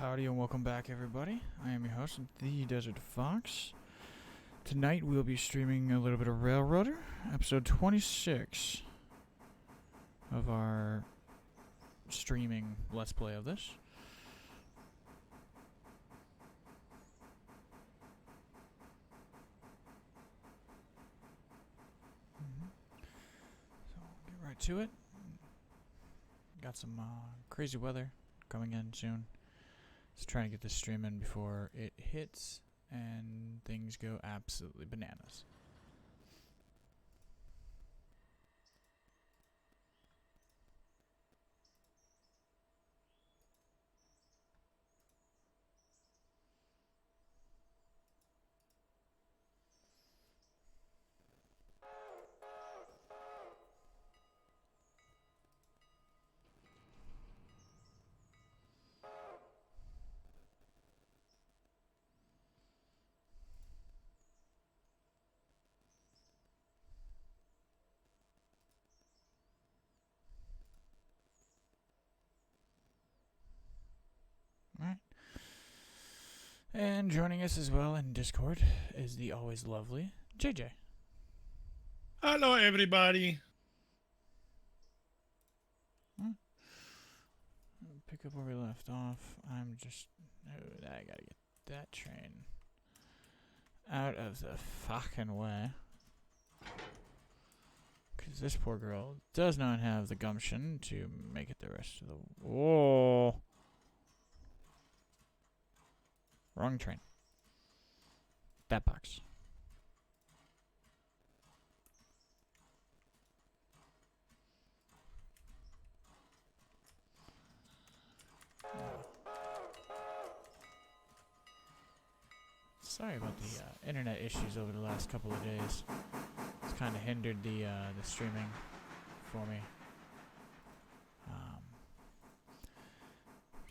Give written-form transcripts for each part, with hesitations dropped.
Howdy and welcome back, everybody. I am your host, The Desert Fox. Tonight we'll be streaming a little bit of Railroader, episode 26 of our streaming Let's Play of this. So, get right to it. Got some crazy weather coming in soon. Just trying to get this stream in before it hits and things go absolutely bananas. Alright. And joining us as well in Discord is the always lovely JJ. Hello, everybody. Pick up where we left off. I'm just... Oh, I gotta get that train out of the fucking way. Because this poor girl does not have the gumption to make it the rest of the... Whoa! Wrong train. That box. Sorry about the internet issues over the last couple of days. It's kind of hindered the streaming for me.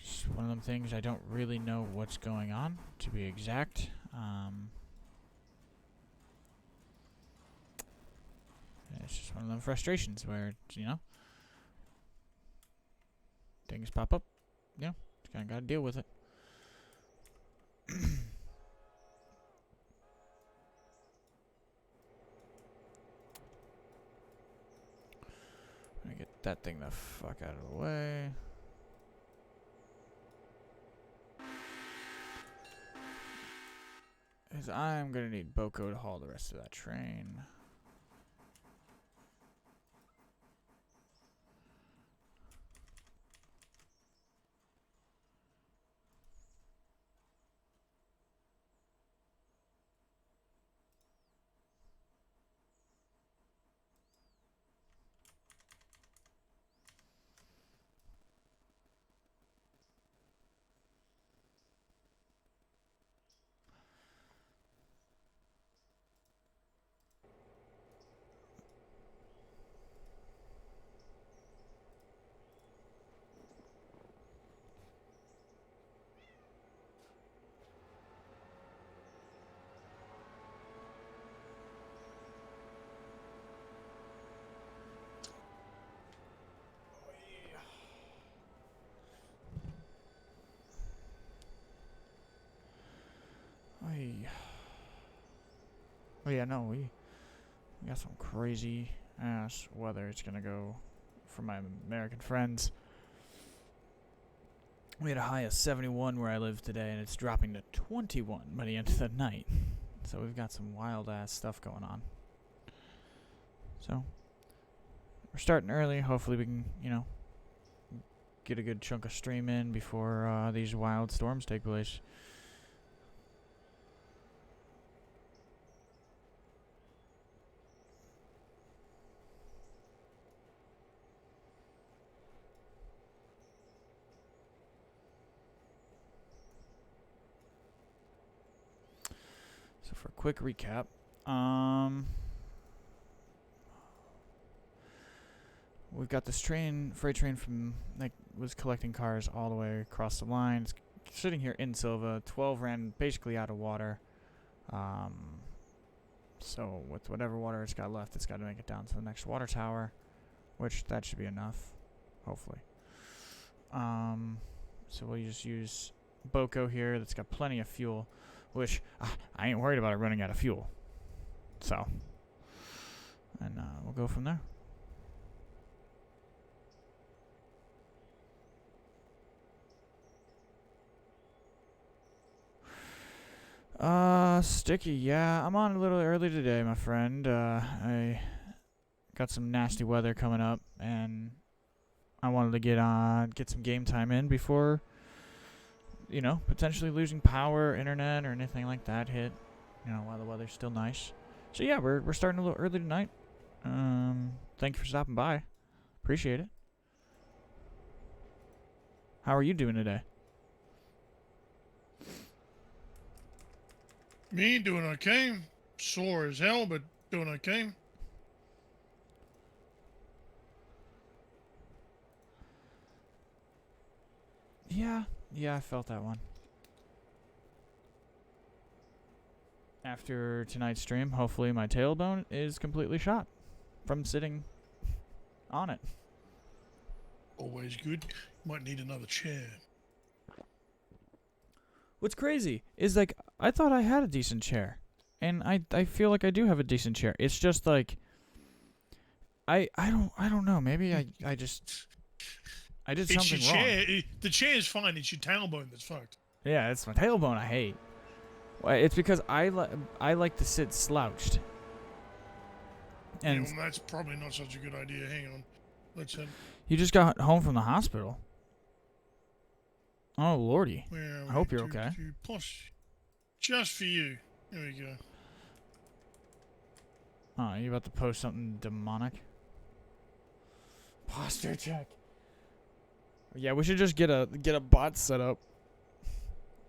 Just one of them things I don't really know what's going on, to be exact. It's just one of them frustrations where, you know, things pop up. You know, just kind of got to deal with it. Let me get that thing the fuck out of the way. Because I'm going to need Boko to haul the rest of that train. Oh yeah, no, we got some crazy ass weather. It's gonna go for my American friends. We had a high of 71 where I live today, and it's dropping to 21 by the end of the night. So we've got some wild ass stuff going on. So we're starting early. Hopefully we can, you know, get a good chunk of stream in before these wild storms take place. So for a quick recap, we've got this freight train from, was collecting cars all the way across the line. It's sitting here in Silva. 12 ran basically out of water. So with whatever water it's got left, it's got to make it down to the next water tower, which that should be enough, hopefully. So we'll just use Boco here that's got plenty of fuel, which I ain't worried about it running out of fuel. So, and we'll go from there. Sticky, yeah, I'm on a little early today, my friend. I got some nasty weather coming up, and I wanted to get some game time in before, potentially losing power, internet, or anything like that hit. While the weather's still nice. So yeah, we're starting a little early tonight. Thank you for stopping by. Appreciate it. How are you doing today? Me doing okay. Sore as hell, but doing okay. Yeah, I felt that one. After tonight's stream, hopefully my tailbone is completely shot from sitting on it. Always good. Might need another chair. What's crazy is, like, I thought I had a decent chair. And I feel like I do have a decent chair. It's just like I don't know. Maybe I did It's something your wrong. chair. The chair is fine. It's your tailbone that's fucked. Yeah, it's my tailbone I hate. Well, it's because I like to sit slouched. And that's probably not such a good idea. Hang on. Let's head. you just got home from the hospital. Oh lordy. I hope you're okay. Just for you. There we go. Oh, are you about to post something demonic? Posture check. Yeah, we should just get a bot set up.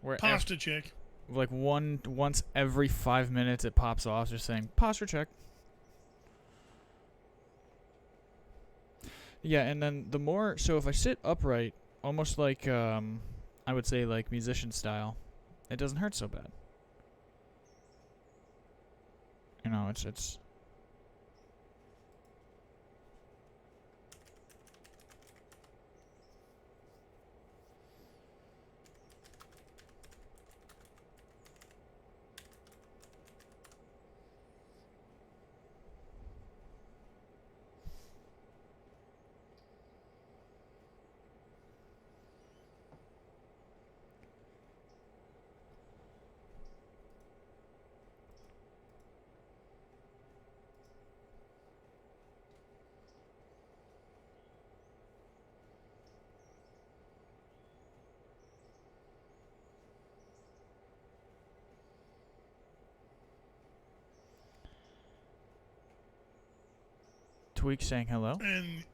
Where Posture check. Like once every 5 minutes it pops off just saying posture check. Yeah, and then so if I sit upright, almost like I would say like musician style, it doesn't hurt so bad. It's Tweak saying hello. And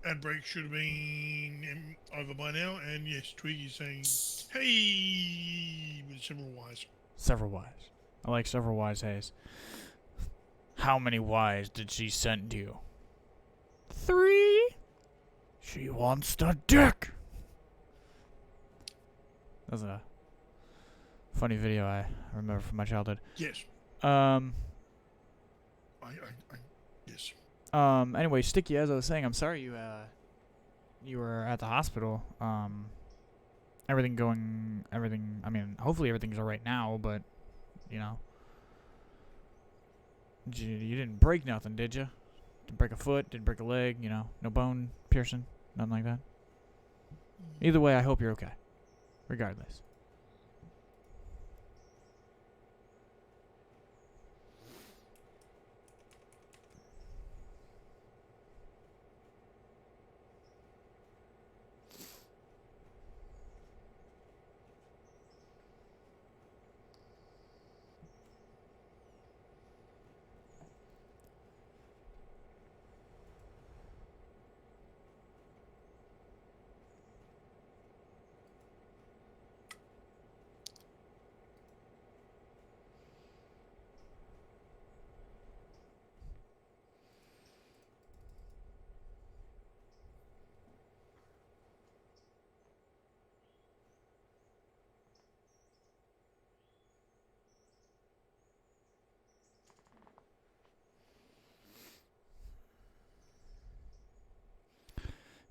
ad break should have been over by now. And yes, Twiggy's saying, hey, with several Y's. Several Y's. I like several Y's, Hayes. How many Y's did she send you? 3? She wants the dick. That was a funny video I remember from my childhood. Yes. Yes. Anyway, Sticky, as I was saying, I'm sorry you were at the hospital. Everything, I mean, hopefully everything's alright now, but, you didn't break nothing, did you? Didn't break a foot, didn't break a leg, no bone piercing, nothing like that? Either way, I hope you're okay. Regardless.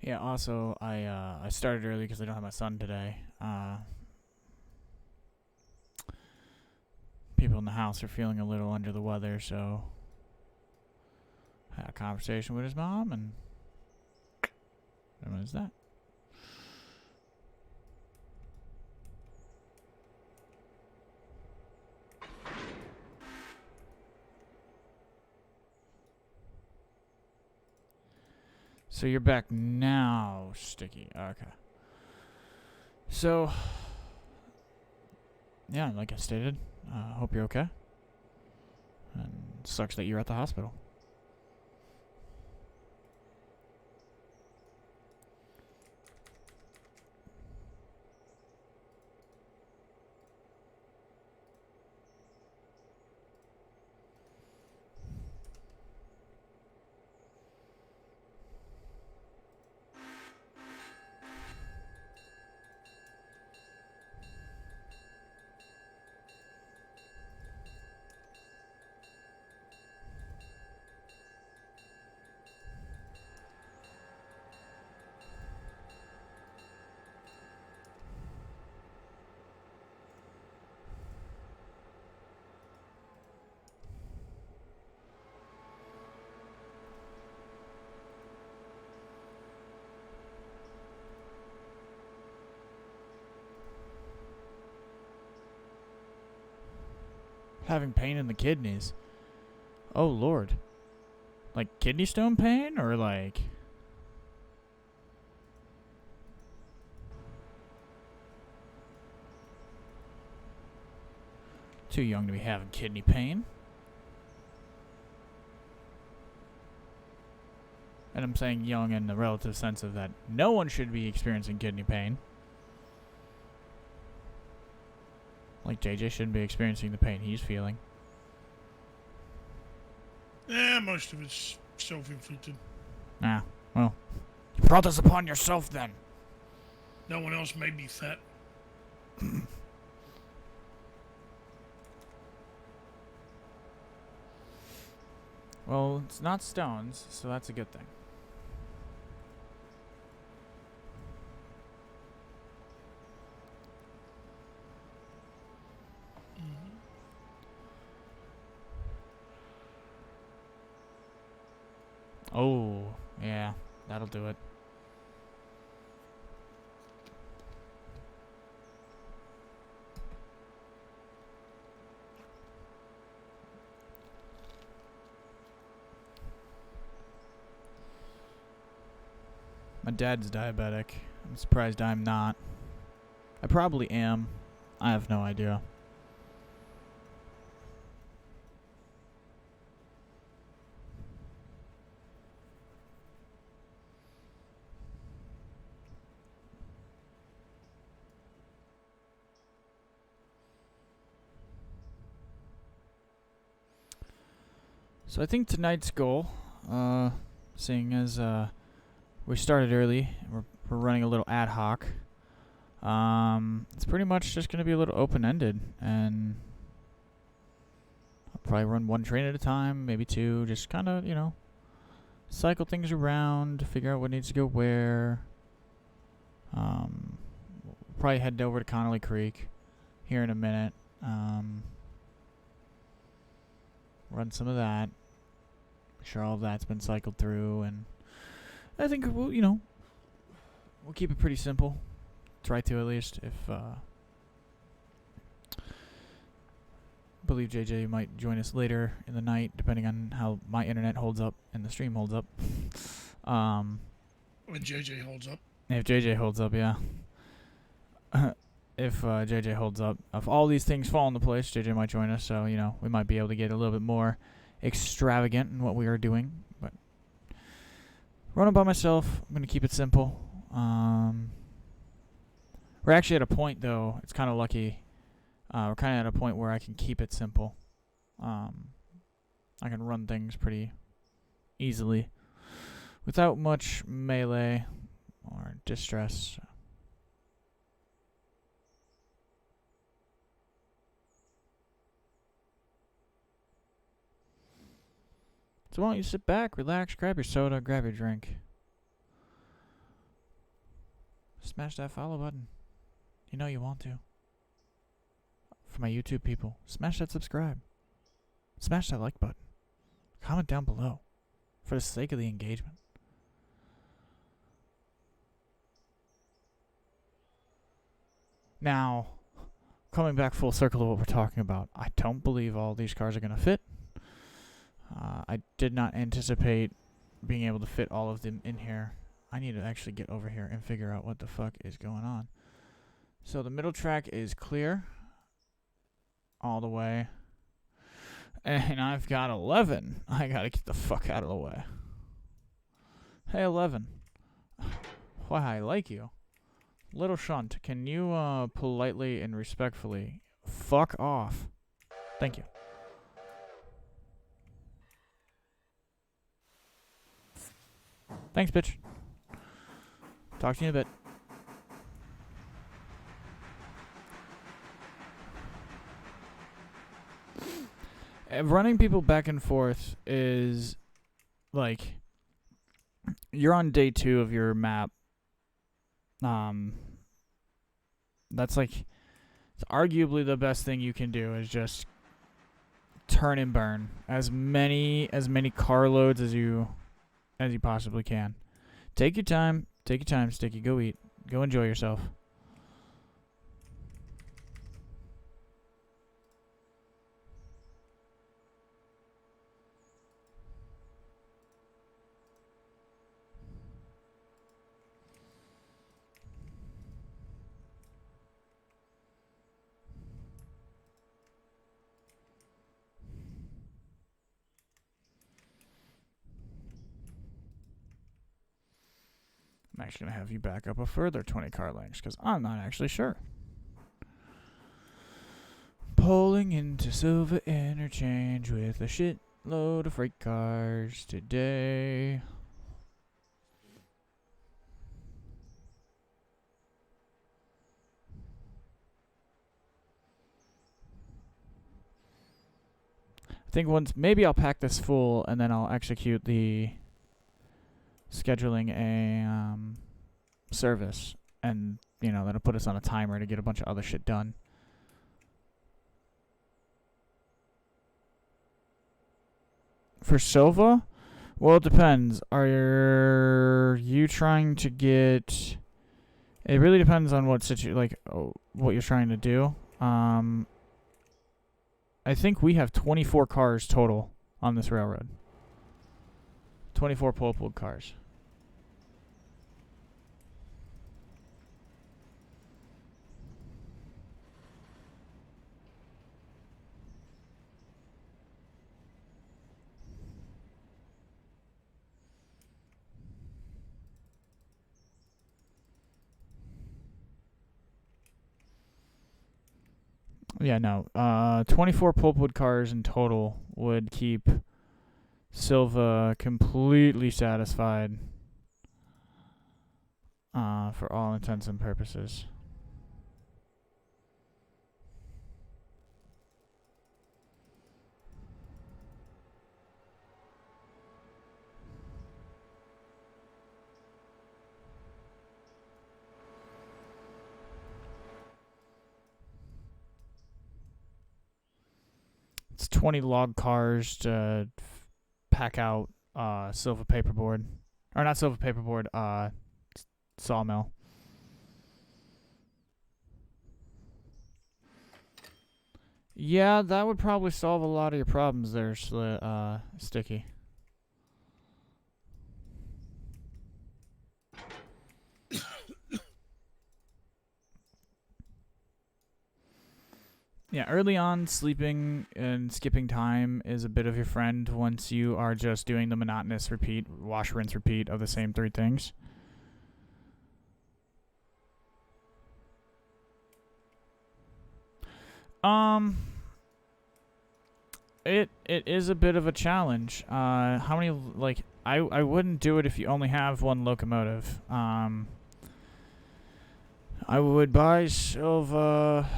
Yeah, also, I started early because I don't have my son today. people in the house are feeling a little under the weather, so I had a conversation with his mom, and what is that? So you're back now, Sticky. Okay. So, yeah, like I stated, hope you're okay. And sucks that you're at the hospital. Having pain in the kidneys. Oh, Lord. Like kidney stone pain, or like... Too young to be having kidney pain. And I'm saying young in the relative sense of that no one should be experiencing kidney pain. Like JJ shouldn't be experiencing the pain he's feeling. Most of it's self-inflicted. Ah, well, you brought this upon yourself then. No one else made me fat. Well, it's not stones, so that's a good thing. Oh, yeah, that'll do it. My dad's diabetic. I'm surprised I'm not. I probably am. I have no idea. So I think tonight's goal, seeing as we started early, we're running a little ad hoc. It's pretty much just going to be a little open-ended, and I'll probably run one train at a time, maybe two, just kind of, cycle things around, figure out what needs to go where. We'll probably head over to Connolly Creek here in a minute. Run some of that. Make sure all of that's been cycled through, and I think we'll keep it pretty simple. Try to, at least. If believe JJ might join us later in the night, depending on how my internet holds up and the stream holds up. When JJ holds up. If JJ holds up, yeah. If JJ holds up, if all these things fall into place, JJ might join us. So we might be able to get a little bit more extravagant in what we are doing. But running by myself, I'm gonna keep it simple. We're actually at a point, though, it's kind of lucky. We're kind of at a point where I can keep it simple. I can run things pretty easily without much melee or distress. So why don't you sit back, relax, grab your soda, grab your drink. Smash that follow button. You know you want to. For my YouTube people, smash that subscribe. Smash that like button. Comment down below. For the sake of the engagement. Now, coming back full circle to what we're talking about, I don't believe all these cars are going to fit. I did not anticipate being able to fit all of them in here. I need to actually get over here and figure out what the fuck is going on. So the middle track is clear all the way. And I've got 11. I gotta get the fuck out of the way. Hey, 11. Why, I like you. Little Shunt, can you politely and respectfully fuck off? Thank you. Thanks, bitch. Talk to you in a bit. Running people back and forth is like you're on day 2 of your map. That's like it's arguably the best thing you can do is just turn and burn as many carloads as you possibly can. Take your time, Sticky. Go eat. Go enjoy yourself. I'm actually going to have you back up a further 20 car lengths because I'm not actually sure. Pulling into Silver Interchange with a shitload of freight cars today. I think maybe I'll pack this full and then I'll execute the scheduling a service, and that'll put us on a timer to get a bunch of other shit done. For Silva, well, it depends. Are you trying to get? It really depends on what what you're trying to do. I think we have 24 cars total on this railroad. 24 pull-pulled cars. Yeah, no. 24 pulpwood cars in total would keep Silva completely satisfied for all intents and purposes. It's 20 log cars to pack out Silva paperboard. Or not Silva paperboard, sawmill. Yeah, that would probably solve a lot of your problems there, Sticky. Yeah, early on, sleeping and skipping time is a bit of your friend once you are just doing the monotonous wash, rinse, repeat of the same 3 things. It is a bit of a challenge. How many, I wouldn't do it if you only have 1 locomotive. I would buy Silva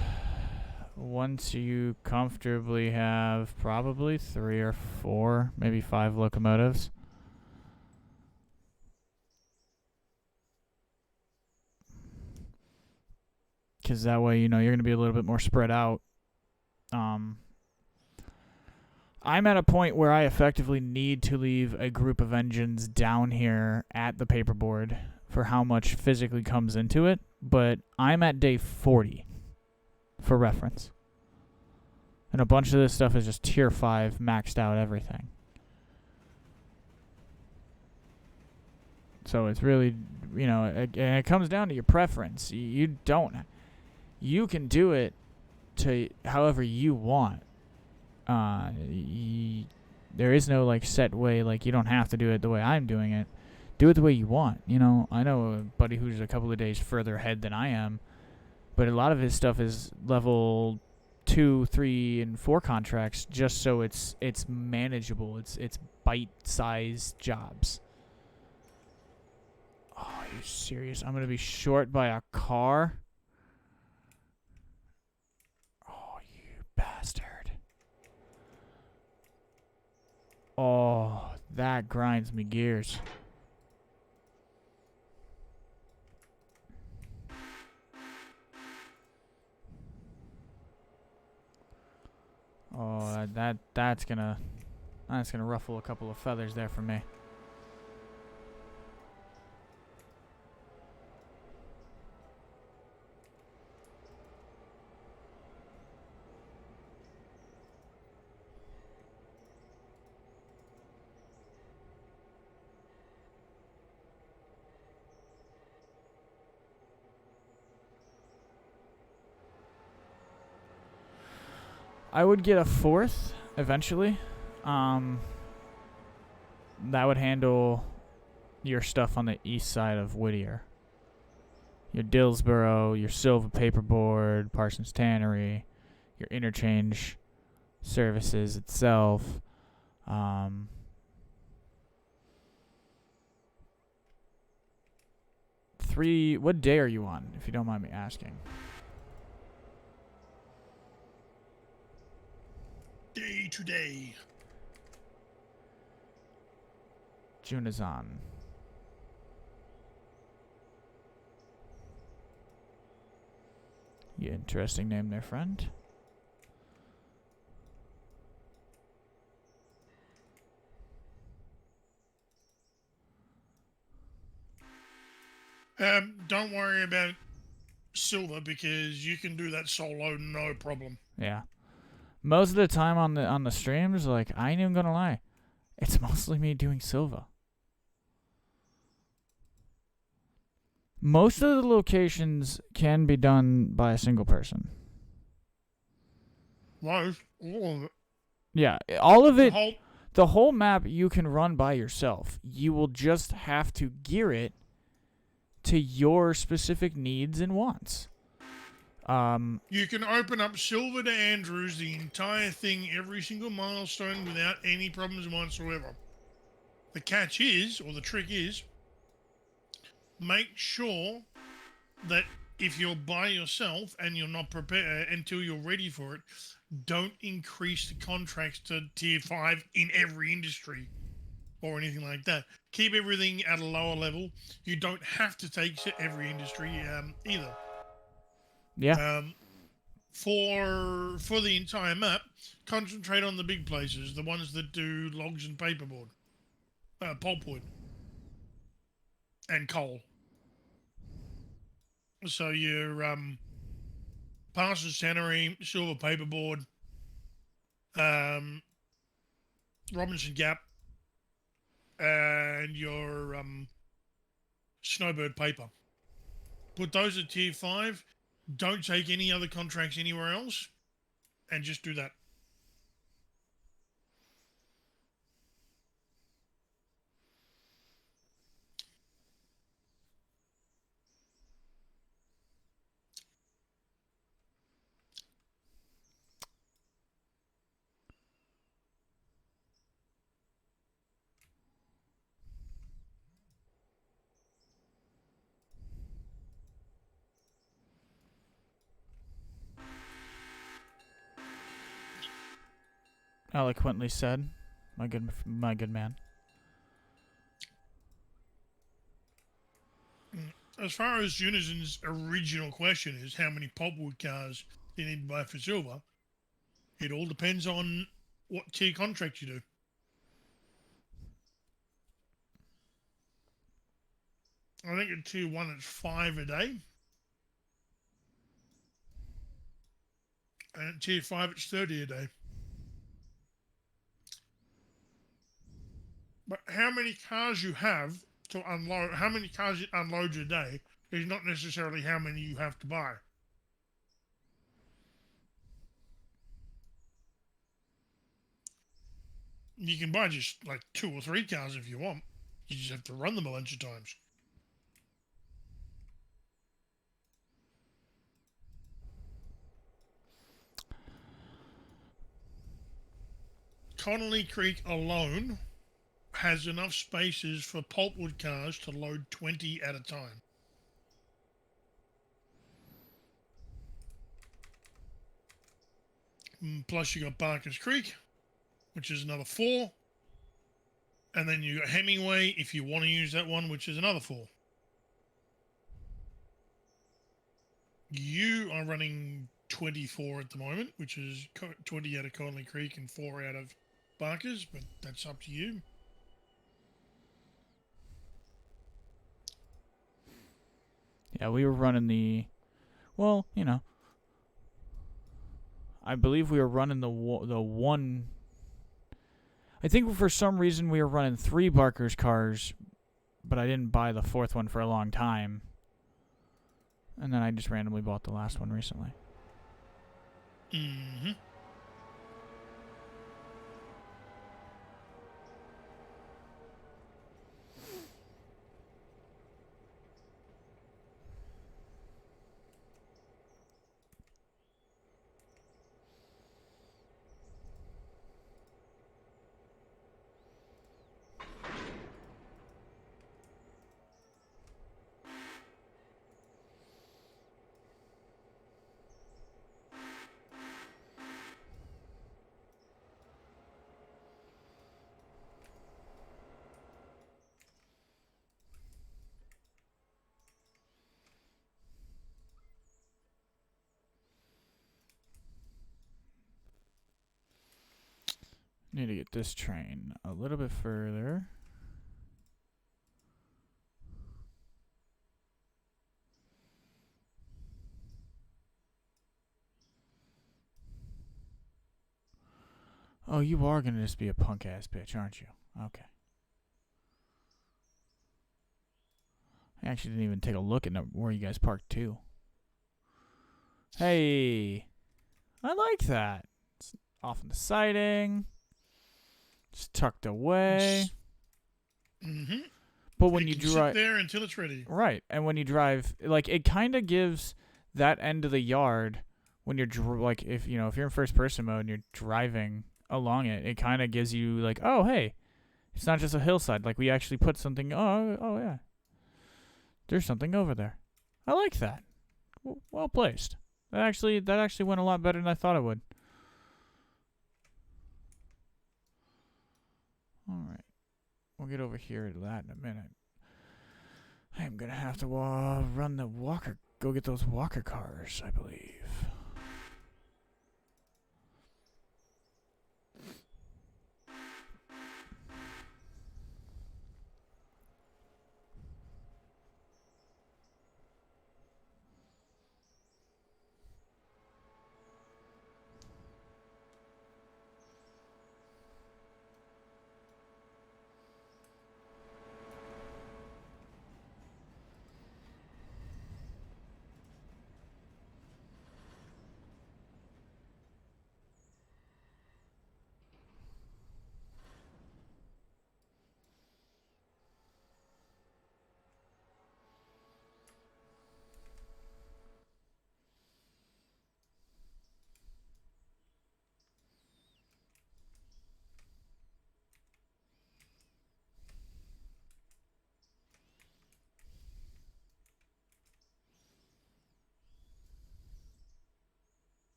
once you comfortably have probably 3 or 4, maybe 5 locomotives. Because that way, you're going to be a little bit more spread out Um, I'm at a point where I effectively need to leave a group of engines down here at the paperboard for how much physically comes into it, but I'm at day 40 for reference. And a bunch of this stuff is just tier 5 maxed out everything. So it's really, it comes down to your preference. You can do it to however you want. There is no set way. You don't have to do it the way I'm doing it. Do it the way you want. I know a buddy who's a couple of days further ahead than I am, but a lot of his stuff is level 2, 3, and 4 contracts, just so it's manageable. It's bite-sized jobs. Oh, are you serious? I'm gonna be short by a car? Oh, you bastard. Oh, that grinds me gears. Oh, that's gonna ruffle a couple of feathers there for me. I would get a 4th eventually. That would handle your stuff on the east side of Whittier. Your Dillsboro, your Silva Paperboard, Parsons Tannery, your interchange services itself. What day are you on, if you don't mind me asking? Day to day. June is on. Yeah, interesting name there, friend. Don't worry about Silver because you can do that solo, no problem. Yeah. Most of the time on the streams, I ain't even gonna lie, it's mostly me doing Silva. Most of the locations can be done by a single person. Most, all of it. Yeah, all of it. The whole map you can run by yourself. You will just have to gear it to your specific needs and wants. You can open up Silver to Andrews, the entire thing, every single milestone without any problems whatsoever. The catch is, or the trick is, make sure that if you're by yourself and you're not prepared until you're ready for it, don't increase the contracts to tier 5 in every industry or anything like that. Keep everything at a lower level. You don't have to take every industry either. Yeah. For the entire map, concentrate on the big places, the ones that do logs and paperboard, pulpwood, and coal. So your Parsons Tannery, Silver Paperboard, Robinson Gap, and your Snowbird Paper. Put those at tier 5. Don't take any other contracts anywhere else, and just do that. Eloquently said, my good man. As far as Unison's original question is how many pulpwood cars do you need to buy for Silver, It all depends on what tier contract you do. I think at tier 1 it's 5 a day. And at tier 5 it's 30 a day. But how many cars you have to unload, how many cars it unloads a day is not necessarily how many you have to buy. You can buy just like 2 or 3 cars if you want. You just have to run them a bunch of times. Connolly Creek alone has enough spaces for pulpwood cars to load 20 at a time. Plus you got Barker's Creek, which is another 4. And then you got Hemingway, if you want to use that one, which is another 4. You are running 24 at the moment, which is 20 out of Connolly Creek and 4 out of Barker's, but that's up to you. Yeah, we were running the... Well, you know... I believe we were running the one... I think for some reason we were running 3 Barker's cars, but I didn't buy the 4th one for a long time. And then I just randomly bought the last one recently. Mm-hmm. Need to get this train a little bit further. Oh, you are going to just be a punk-ass bitch, aren't you? Okay. I actually didn't even take a look at where you guys parked, too. Hey. I like that. It's off in the siding. It's tucked away. Mm-hmm. But when you drive... sit there until it's ready. Right. And when you drive... Like, it kind of gives that end of the yard... When you're... Like, if you're in first-person mode and you're driving... along it kind of gives you like, oh hey, it's not just a hillside, like we actually put something. Oh yeah, there's something over there. I like that. Well placed. That actually went a lot better than I thought it would. All right, we'll get over here to that in a minute. I'm gonna have to run the walker, go get those walker cars, I believe.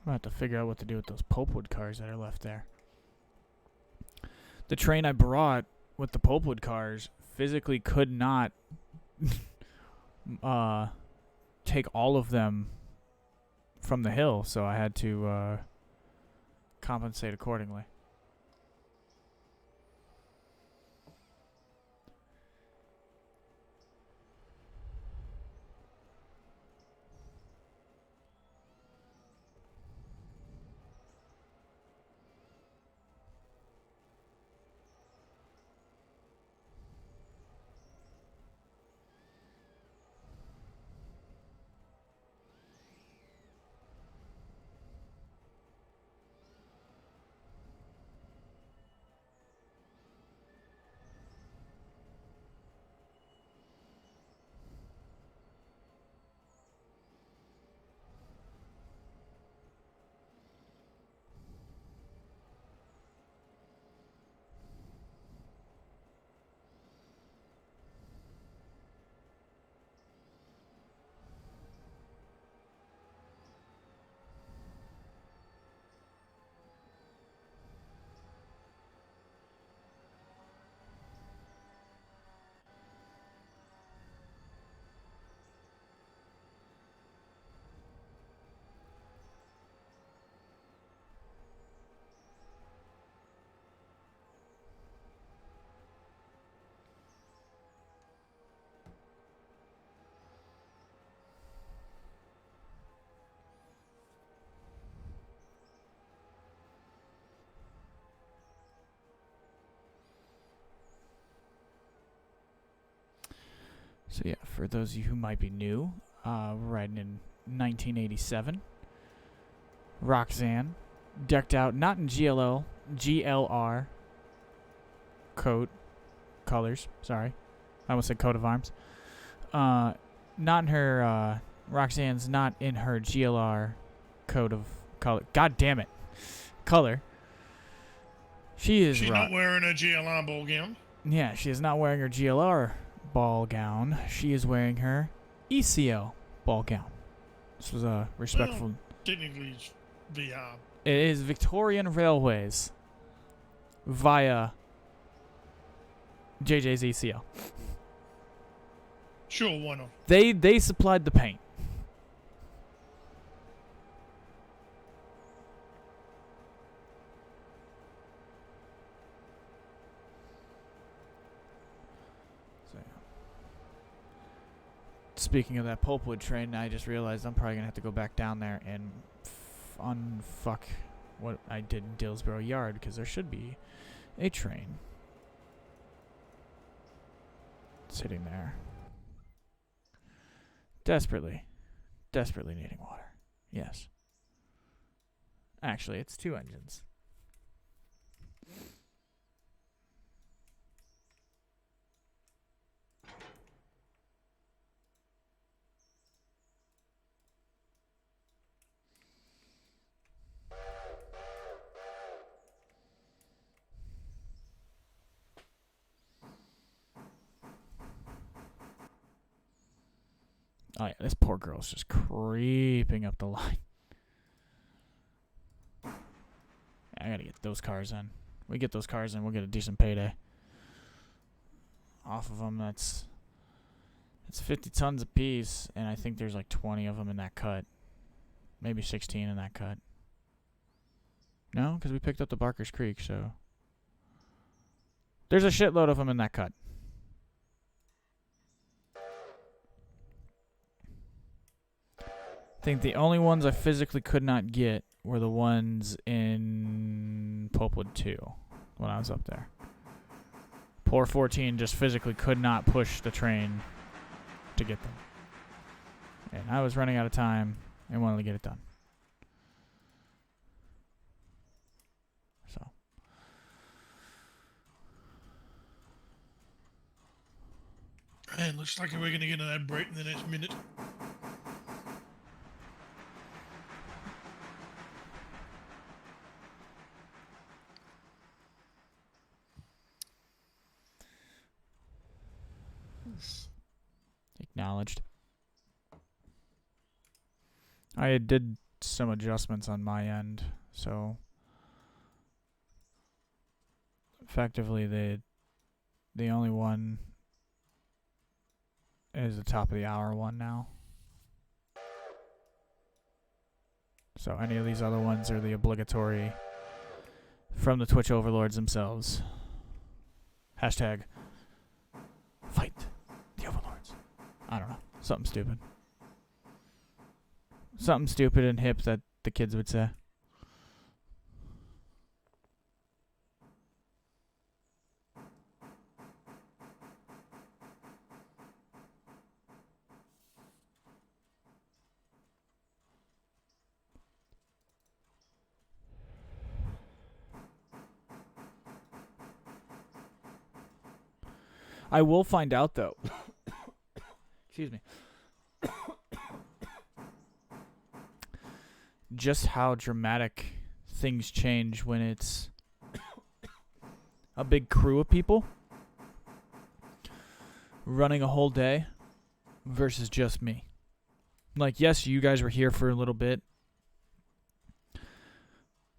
I'm going to have to figure out what to do with those pulpwood cars that are left there. The train I brought with the pulpwood cars physically could not take all of them from the hill, so I had to compensate accordingly. So yeah, for those of you who might be new, we're riding in 1987. Roxanne, decked out not in GLR colors. Sorry, I almost said coat of arms. Not in her. Roxanne's not in her GLR coat of color. God damn it, color. She's not wearing a GLR ball gown. Yeah, she is not wearing her GLR ball gown. She is wearing her ECL ball gown. This was a respectful. Well, technically, it's VR. It is Victorian Railways via JJ's ECL. Sure, why not? They supplied the paint. Speaking of that pulpwood train, I just realized I'm probably going to have to go back down there and unfuck what I did in Dillsborough Yard, because there should be a train sitting there. Desperately needing water. Yes. Actually, it's 2 engines. Oh yeah, this poor girl's just creeping up the line. I gotta get those cars in. We get those cars in, we'll get a decent payday. Off of them, it's 50 tons a piece, and I think there's like 20 of them in that cut. Maybe 16 in that cut. No, because we picked up the Barker's Creek, so... There's a shitload of them in that cut. I think the only ones I physically could not get were the ones in Pulpwood 2 when I was up there. Poor 14 just physically could not push the train to get them. And I was running out of time and wanted to get it done. So. Man, looks like we're going to get an ad break in the next minute. Acknowledged. I did some adjustments on my end, so effectively the only one is the top of the hour one now. So any of these other ones are the obligatory from the Twitch overlords themselves. Hashtag fight the overlords. I don't know. Something stupid. Something stupid and hip that the kids would say. I will find out, though. Excuse me. Just how dramatic things change when it's a big crew of people running a whole day versus just me. Like, yes, you guys were here for a little bit,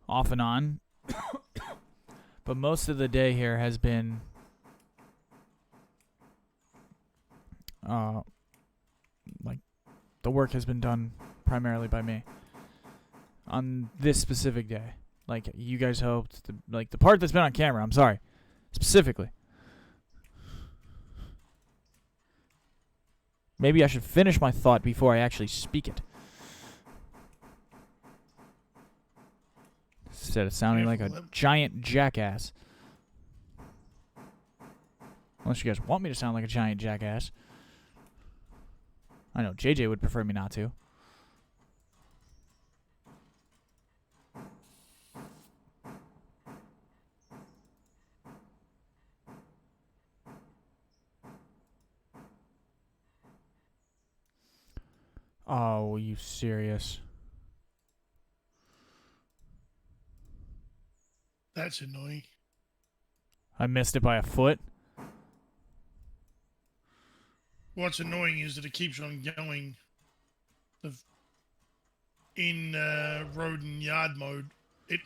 off and on, but most of the day here has been like the work has been done primarily by me on this specific day. Like, you guys hoped to, like, the part that's been on camera, I'm sorry, specifically. Maybe I should finish my thought before I actually speak it, instead of sounding like a giant jackass. Unless you guys want me to sound like a giant jackass. I know JJ would prefer me not to. Oh, are you serious? That's annoying. I missed it by a foot? What's annoying is that it keeps on going in road and yard mode. It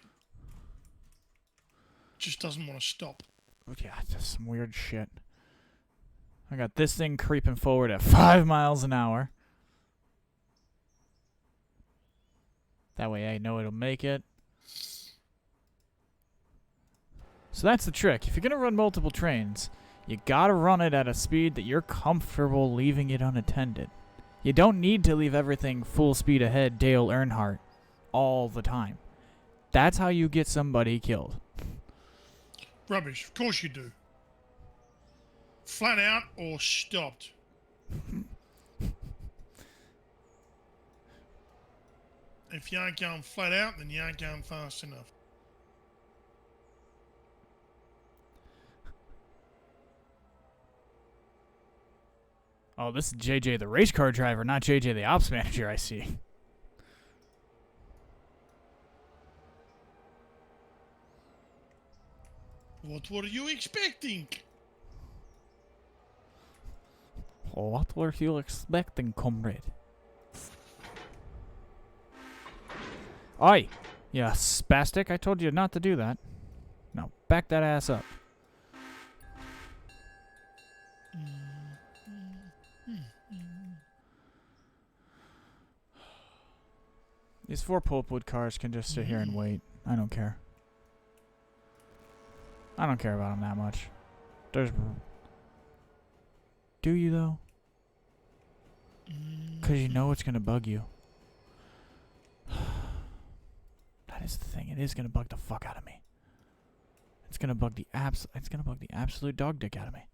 just doesn't want to stop. Yeah, that's some weird shit. I got this thing creeping forward at 5 miles an hour. That way I know it'll make it. So that's the trick. If you're going to run multiple trains, you gotta run it at a speed that you're comfortable leaving it unattended. You don't need to leave everything full speed ahead Dale Earnhardt all the time. That's how you get somebody killed. Rubbish. Of course you do. Flat out or stopped. If you aren't going flat out, then you aren't going fast enough. Oh, this is JJ the race car driver, not JJ the ops manager, I see. What were you expecting? What were you expecting, comrade? Oi! You spastic, I told you not to do that. Now, back that ass up. These 4 pulpwood cars can just sit here and wait. I don't care. I don't care about them that much. Do you, though? Because you know it's going to bug you. That is the thing. It is going to bug the fuck out of me. It's going to bug the absolute dog dick out of me.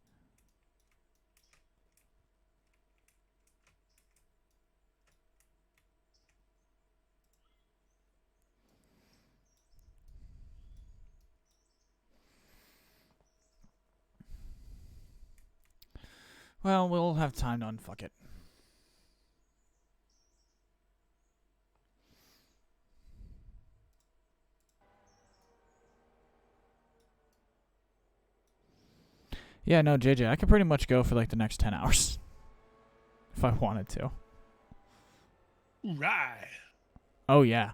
Well, we'll have time to unfuck it. Yeah, no, JJ, I could pretty much go for like the next 10 hours. If I wanted to. Right. Oh, yeah.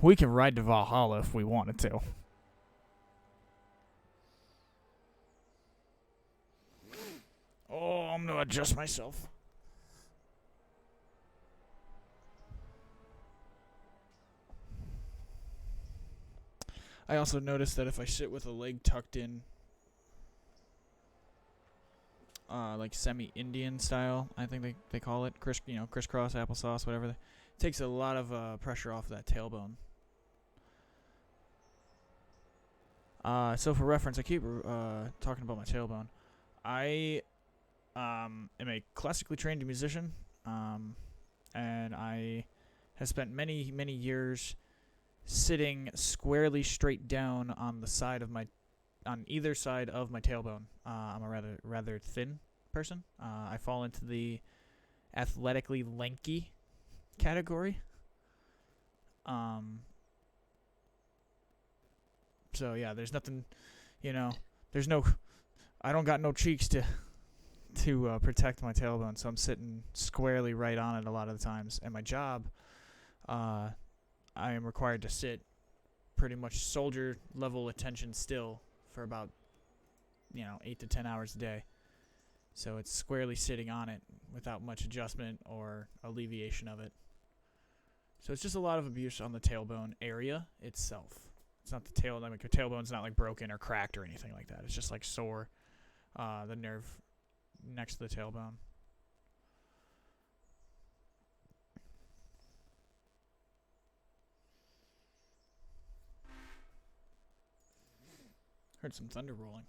We can ride to Valhalla if we wanted to. Oh, I'm gonna adjust myself. I also noticed that if I sit with a leg tucked in, like semi-Indian style, I think they call it, crisscross applesauce, whatever. It takes a lot of pressure off that tailbone. So for reference, I keep talking about my tailbone. I am a classically trained musician, and I have spent many years sitting squarely straight down on either side of my tailbone. I'm a rather thin person. I fall into the athletically lanky category. So yeah, there's nothing, there's no, I don't got no cheeks to protect my tailbone, so I'm sitting squarely right on it a lot of the times. And my job, I am required to sit pretty much soldier level attention still for about 8 to 10 hours a day. So it's squarely sitting on it without much adjustment or alleviation of it. So it's just a lot of abuse on the tailbone area itself. It's not the tail. I mean, your tailbone's not like broken or cracked or anything like that. It's just like sore, the nerve next to the tailbone. Heard some thunder rolling.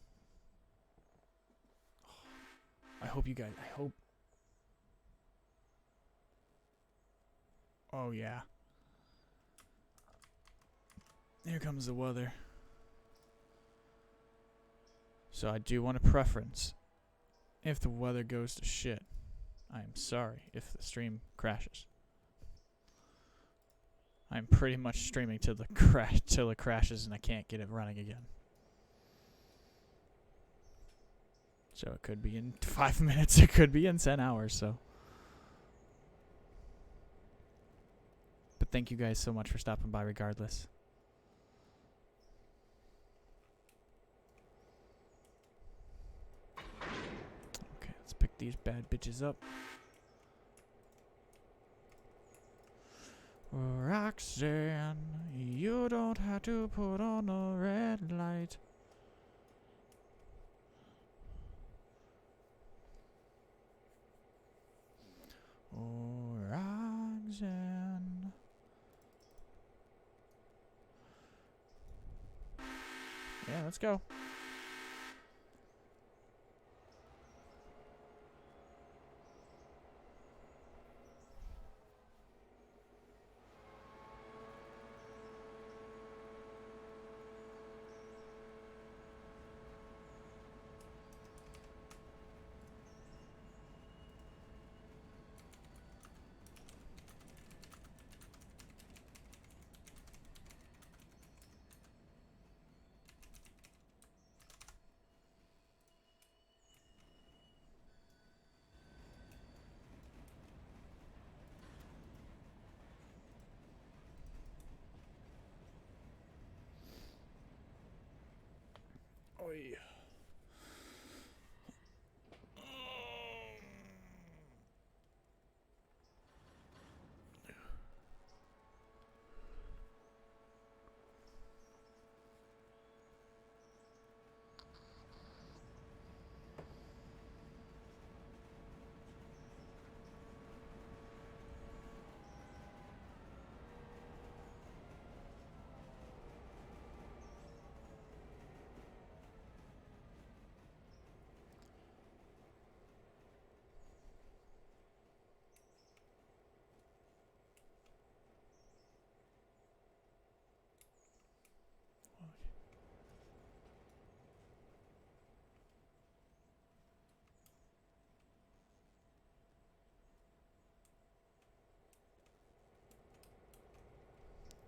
I hope you guys. I hope. Oh yeah. Here comes the weather. So I do want a preference. If the weather goes to shit, I am sorry if the stream crashes. I'm pretty much streaming till it crashes and I can't get it running again. So it could be in 5 minutes, it could be in 10 hours, so. But thank you guys so much for stopping by regardless. Okay, let's pick these bad bitches up. Roxanne, you don't have to put on a red light. Oh, Roxanne. Yeah, let's go. Oy.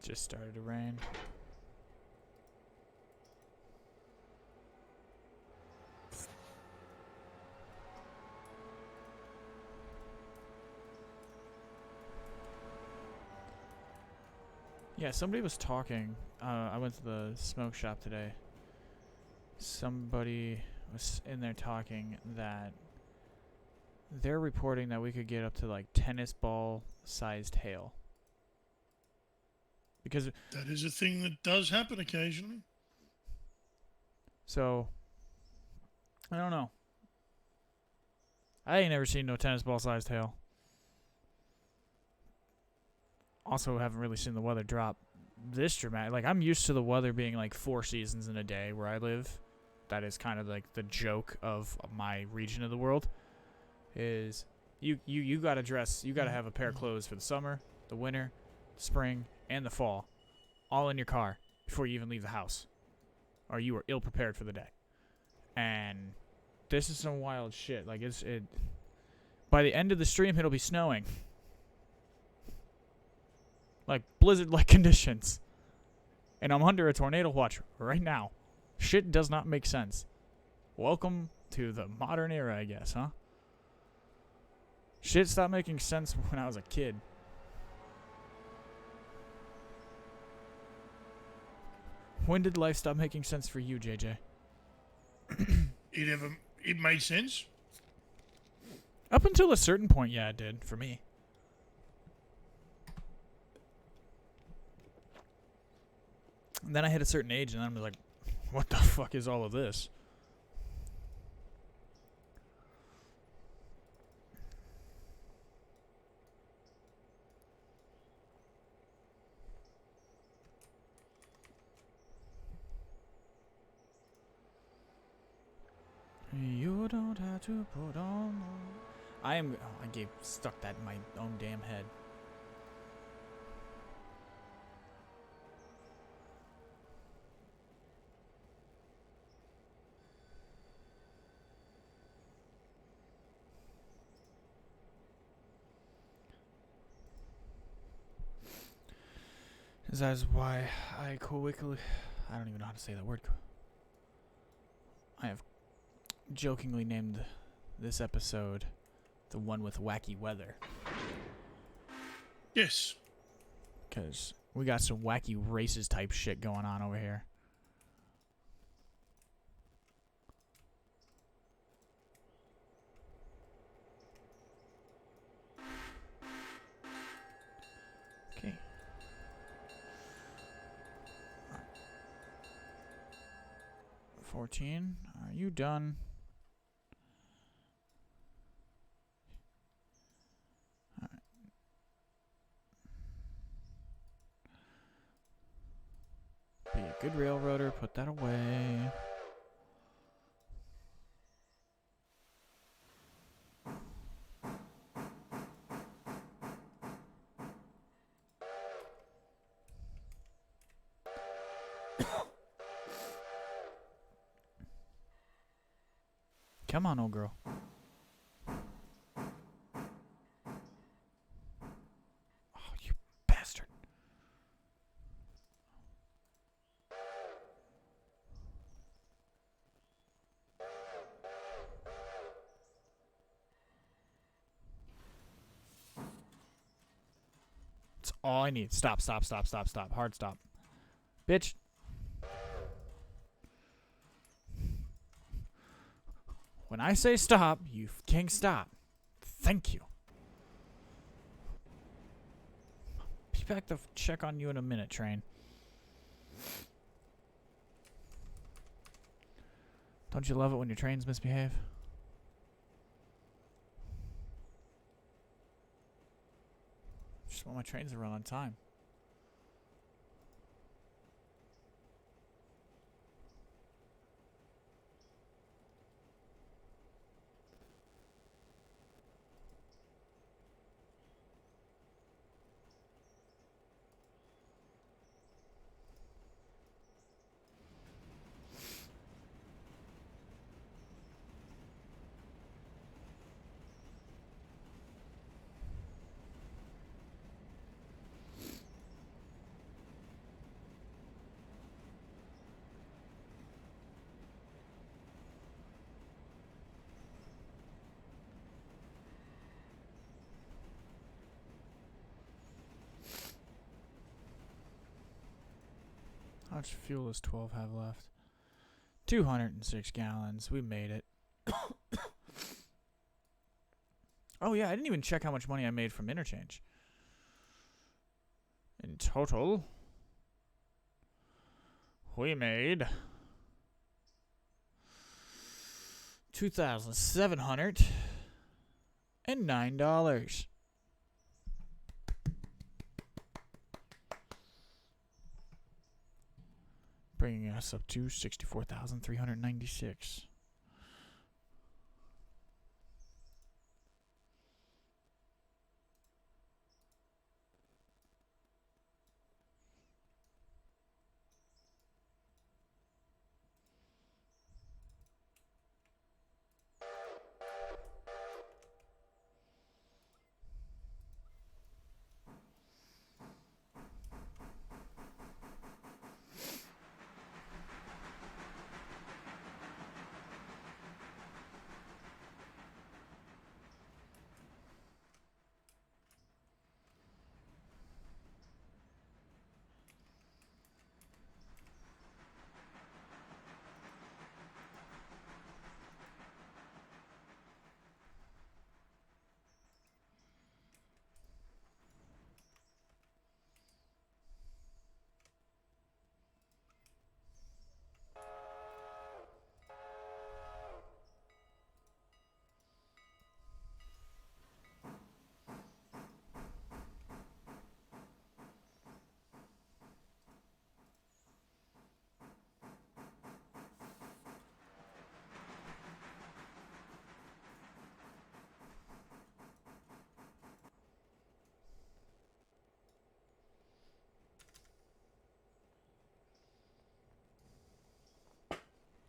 Just started to rain. Yeah, somebody was talking. I went to the smoke shop today. Somebody was in there talking that they're reporting that we could get up to like tennis ball sized hail. Because that is a thing that does happen occasionally. So I don't know. I ain't never seen no tennis ball sized hail. Also haven't really seen the weather drop this dramatic. Like, I'm used to the weather being like 4 seasons in a day where I live. That is kind of like the joke of my region of the world. Is you gotta dress, you gotta have a pair of clothes for the summer, the winter, the spring, and the fall, all in your car before you even leave the house, or you are ill prepared for the day. And this is some wild shit. Like, it. By the end of the stream, it'll be snowing. Like, blizzard-like conditions. And I'm under a tornado watch right now. Shit does not make sense. Welcome to the modern era, I guess, huh? Shit stopped making sense when I was a kid. When did life stop making sense for you, JJ? It made sense. Up until a certain point, yeah, it did, for me. And then I hit a certain age, and I'm like, what the fuck is all of this? You don't have to put on. I stuck that in my own damn head. That is why I quickly. I don't even know how to say that word. I have jokingly named this episode the one with wacky weather. Yes. Because we got some wacky races type shit going on over here. Okay. 14. Are you done? Alright. Be a good railroader. Put that away. Come on, old girl. Oh, you bastard. That's all I need. Stop, stop, stop, stop, stop. Hard stop. Bitch. When I say stop, you can't stop. Thank you. Be back to check on you in a minute, train. Don't you love it when your trains misbehave? Just want my trains to run on time. How much fuel does 12 have left? 206 gallons. We made it. Oh, yeah, I didn't even check how much money I made from interchange. In total, we made $2,709. Bringing us up to 64,396.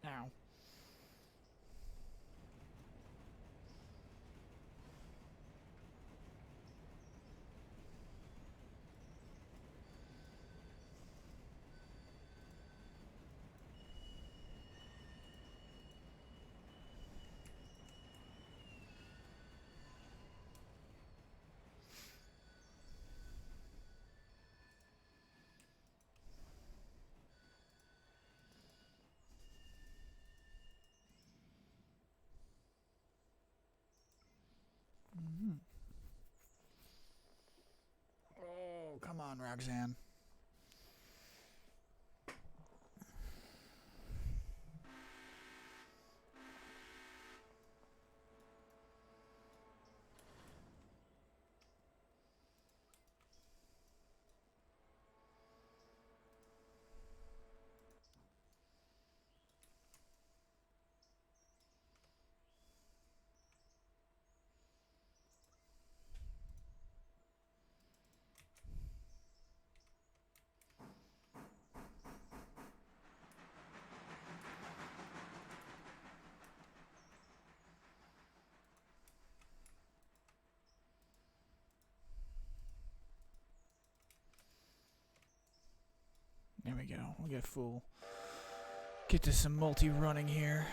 Ow. Oh, come on, Roxanne. There we go. We'll get full. Get to some multi-running here.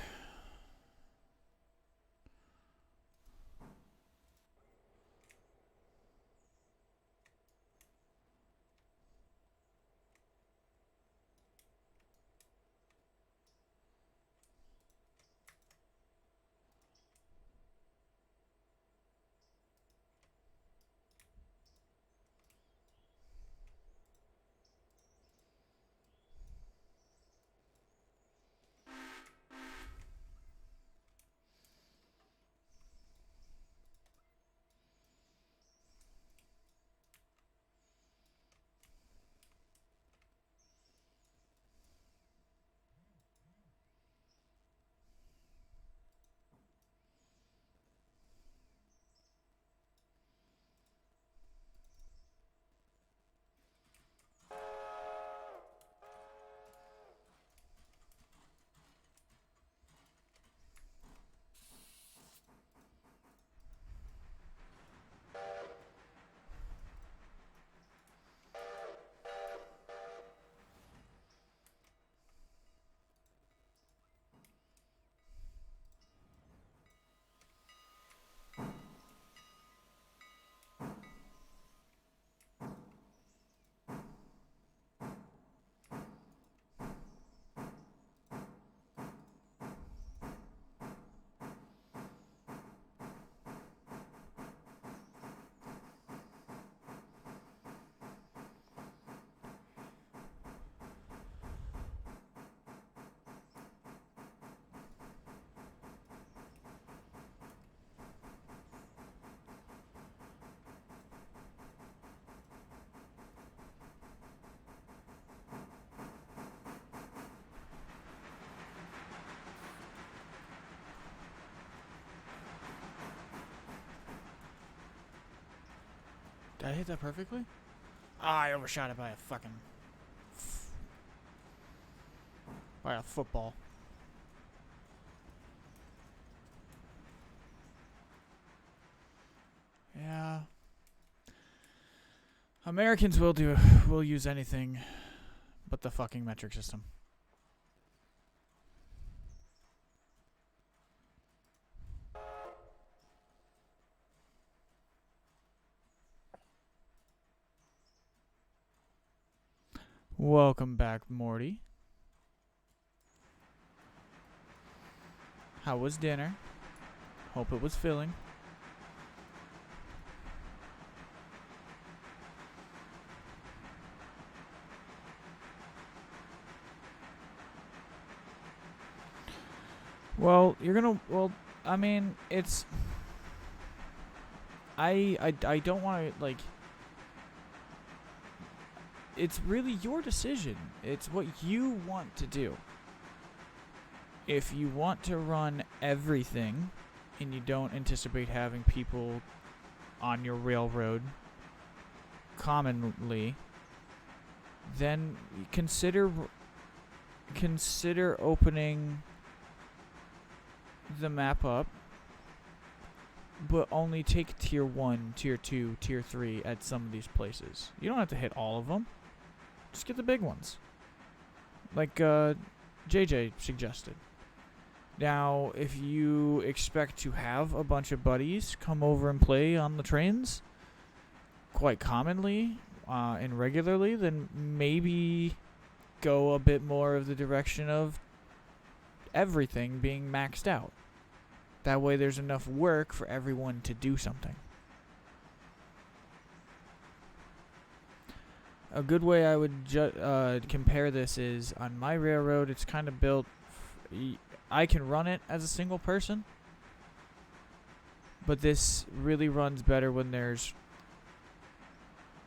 Did I hit that perfectly? Ah, I overshot it by a fucking... by a football. Yeah. Americans will use anything but the fucking metric system. Welcome back, Morty. How was dinner? Hope it was filling. Well, you're gonna... Well, I mean, it's... I don't want to, like... It's really your decision. It's what you want to do. If you want to run everything, and you don't anticipate having people on your railroad commonly, then consider opening the map up, but only take tier 1, tier 2, tier 3 at some of these places. You don't have to hit all of them. Just get the big ones. Like JJ suggested. Now, if you expect to have a bunch of buddies come over and play on the trains quite commonly and regularly, then maybe go a bit more of the direction of everything being maxed out. That way there's enough work for everyone to do something. A good way I would compare this is, on my railroad, it's kind of built... I can run it as a single person, but this really runs better when there's...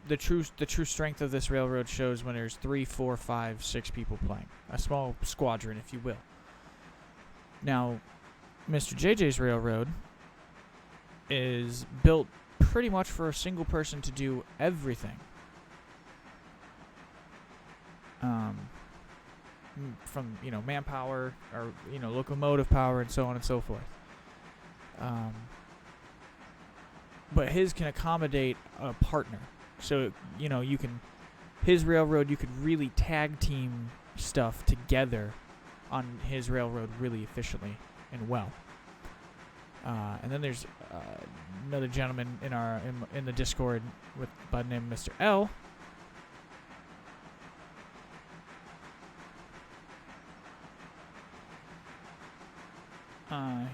The true strength of this railroad shows when there's 3, 4, 5, 6 people playing. A small squadron, if you will. Now, Mr. JJ's railroad is built pretty much for a single person to do everything. From, manpower, or, locomotive power, and so on and so forth. But his can accommodate a partner. So, his railroad, you could really tag team stuff together on his railroad really efficiently and well. And then there's another gentleman in the Discord by the name of Mr.L.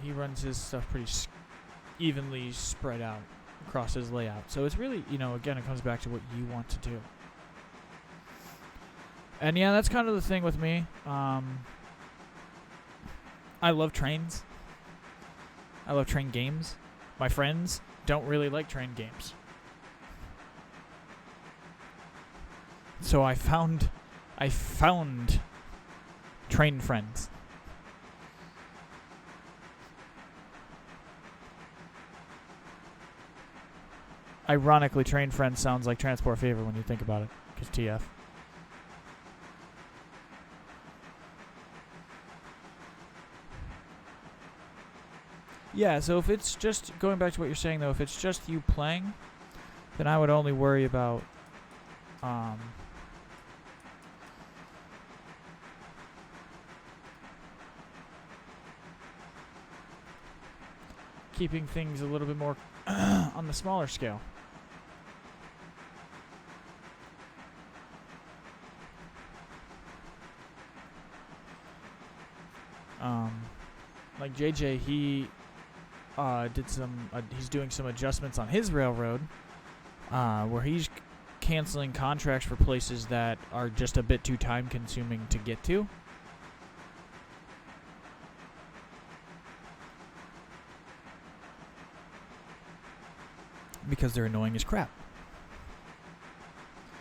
He runs his stuff pretty evenly spread out across his layout. So it's really, again, it comes back to what you want to do. And yeah, that's kind of the thing with me. I love trains. I love train games. My friends don't really like train games. So I found train friends. Ironically, train friends sounds like transport favor when you think about it, because TF. Yeah, so if it's just, going back to what you're saying though, if it's just you playing, then I would only worry about keeping things a little bit more on the smaller scale. Like JJ, he he's doing some adjustments on his railroad, where he's canceling contracts for places that are just a bit too time consuming to get to. Because they're annoying as crap.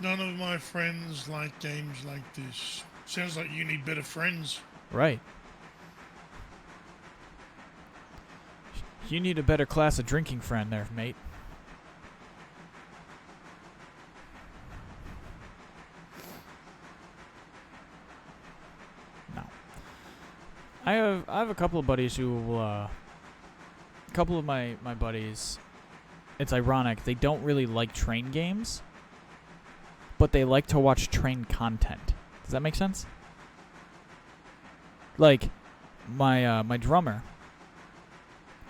None of my friends like games like this. Sounds like you need better friends. Right. You need a better class of drinking friend there, mate. I have a couple of buddies who a couple of my buddies. It's ironic. They don't really like train games, but they like to watch train content. Does that make sense? Like my drummer.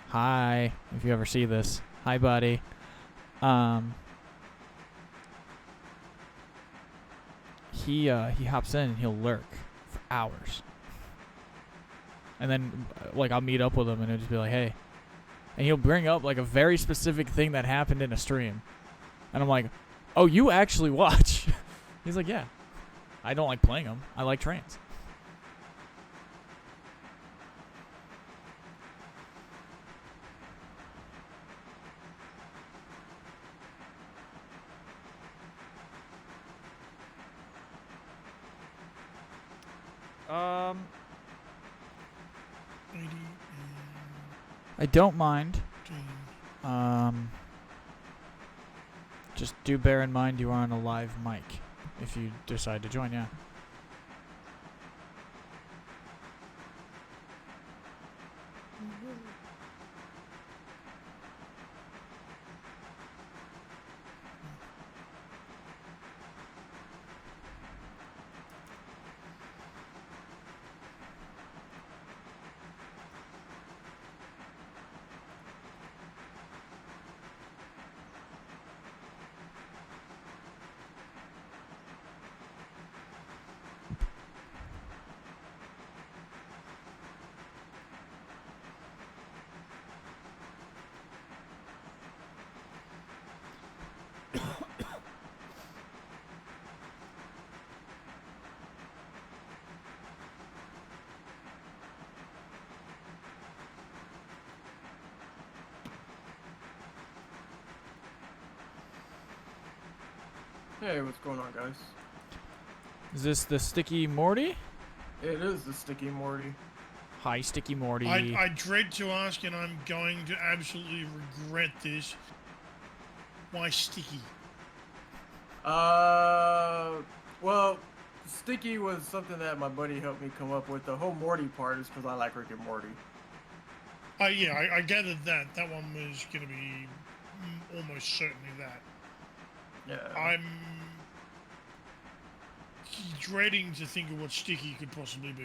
Hi, if you ever see this. Hi, buddy. He hops in and he'll lurk for hours. And then like I'll meet up with him and he'll just be like, "Hey." And he'll bring up like a very specific thing that happened in a stream. And I'm like, "Oh, you actually watch?" He's like, "Yeah. I don't like playing them. I like trains." I don't mind. Just do bear in mind you are on a live mic if you decide to join, yeah. Hey, what's going on, guys? Is this the Sticky Morty? It is the Sticky Morty. Hi, Sticky Morty. I dread to ask, and I'm going to absolutely regret this. Why Sticky? Well, Sticky was something that my buddy helped me come up with. The whole Morty part is because I like Rick and Morty. Yeah, I gathered that. That one was going to be almost certainly that. Yeah. I'm dreading to think of what Sticky could possibly be,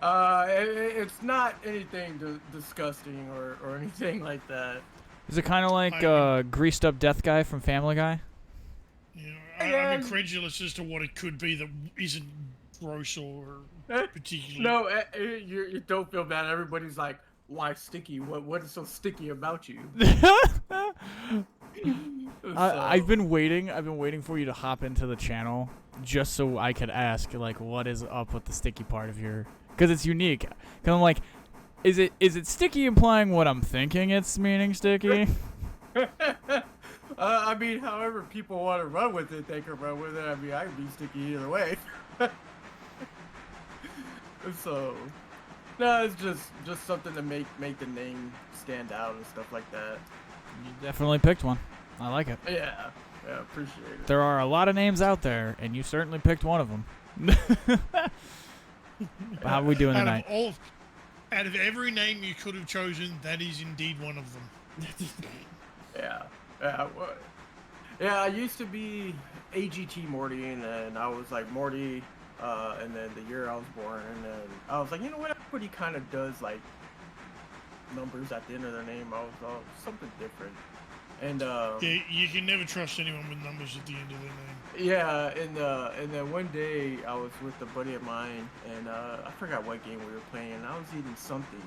though. It's not anything disgusting or anything like that. Is it kind of like greased up death guy from Family Guy? I'm incredulous as to what it could be that isn't gross or particularly. No, you don't feel bad. Everybody's like, why Sticky? What is so sticky about you? I've been waiting for you to hop into the channel just so I could ask, like, what is up with the sticky part of your... Because it's unique. Because I'm like, is it sticky implying what I'm thinking it's meaning sticky? I mean, however people want to run with it, they can run with it. I mean, I can be sticky either way. So, no, it's just something to make the name stand out and stuff like that. You definitely picked one. I like it. Yeah, appreciate it. There are a lot of names out there, and you certainly picked one of them. How are we doing tonight? Out of every name you could have chosen, that is indeed one of them. Yeah, I used to be AGT Morty, and then I was like Morty, and then the year I was born, and then I was like, you know what, everybody kind of does like numbers at the end of their name. I was something different. And yeah, you can never trust anyone with numbers at the end of their name. Yeah, and then one day I was with a buddy of mine, and I forgot what game we were playing. And I was eating something,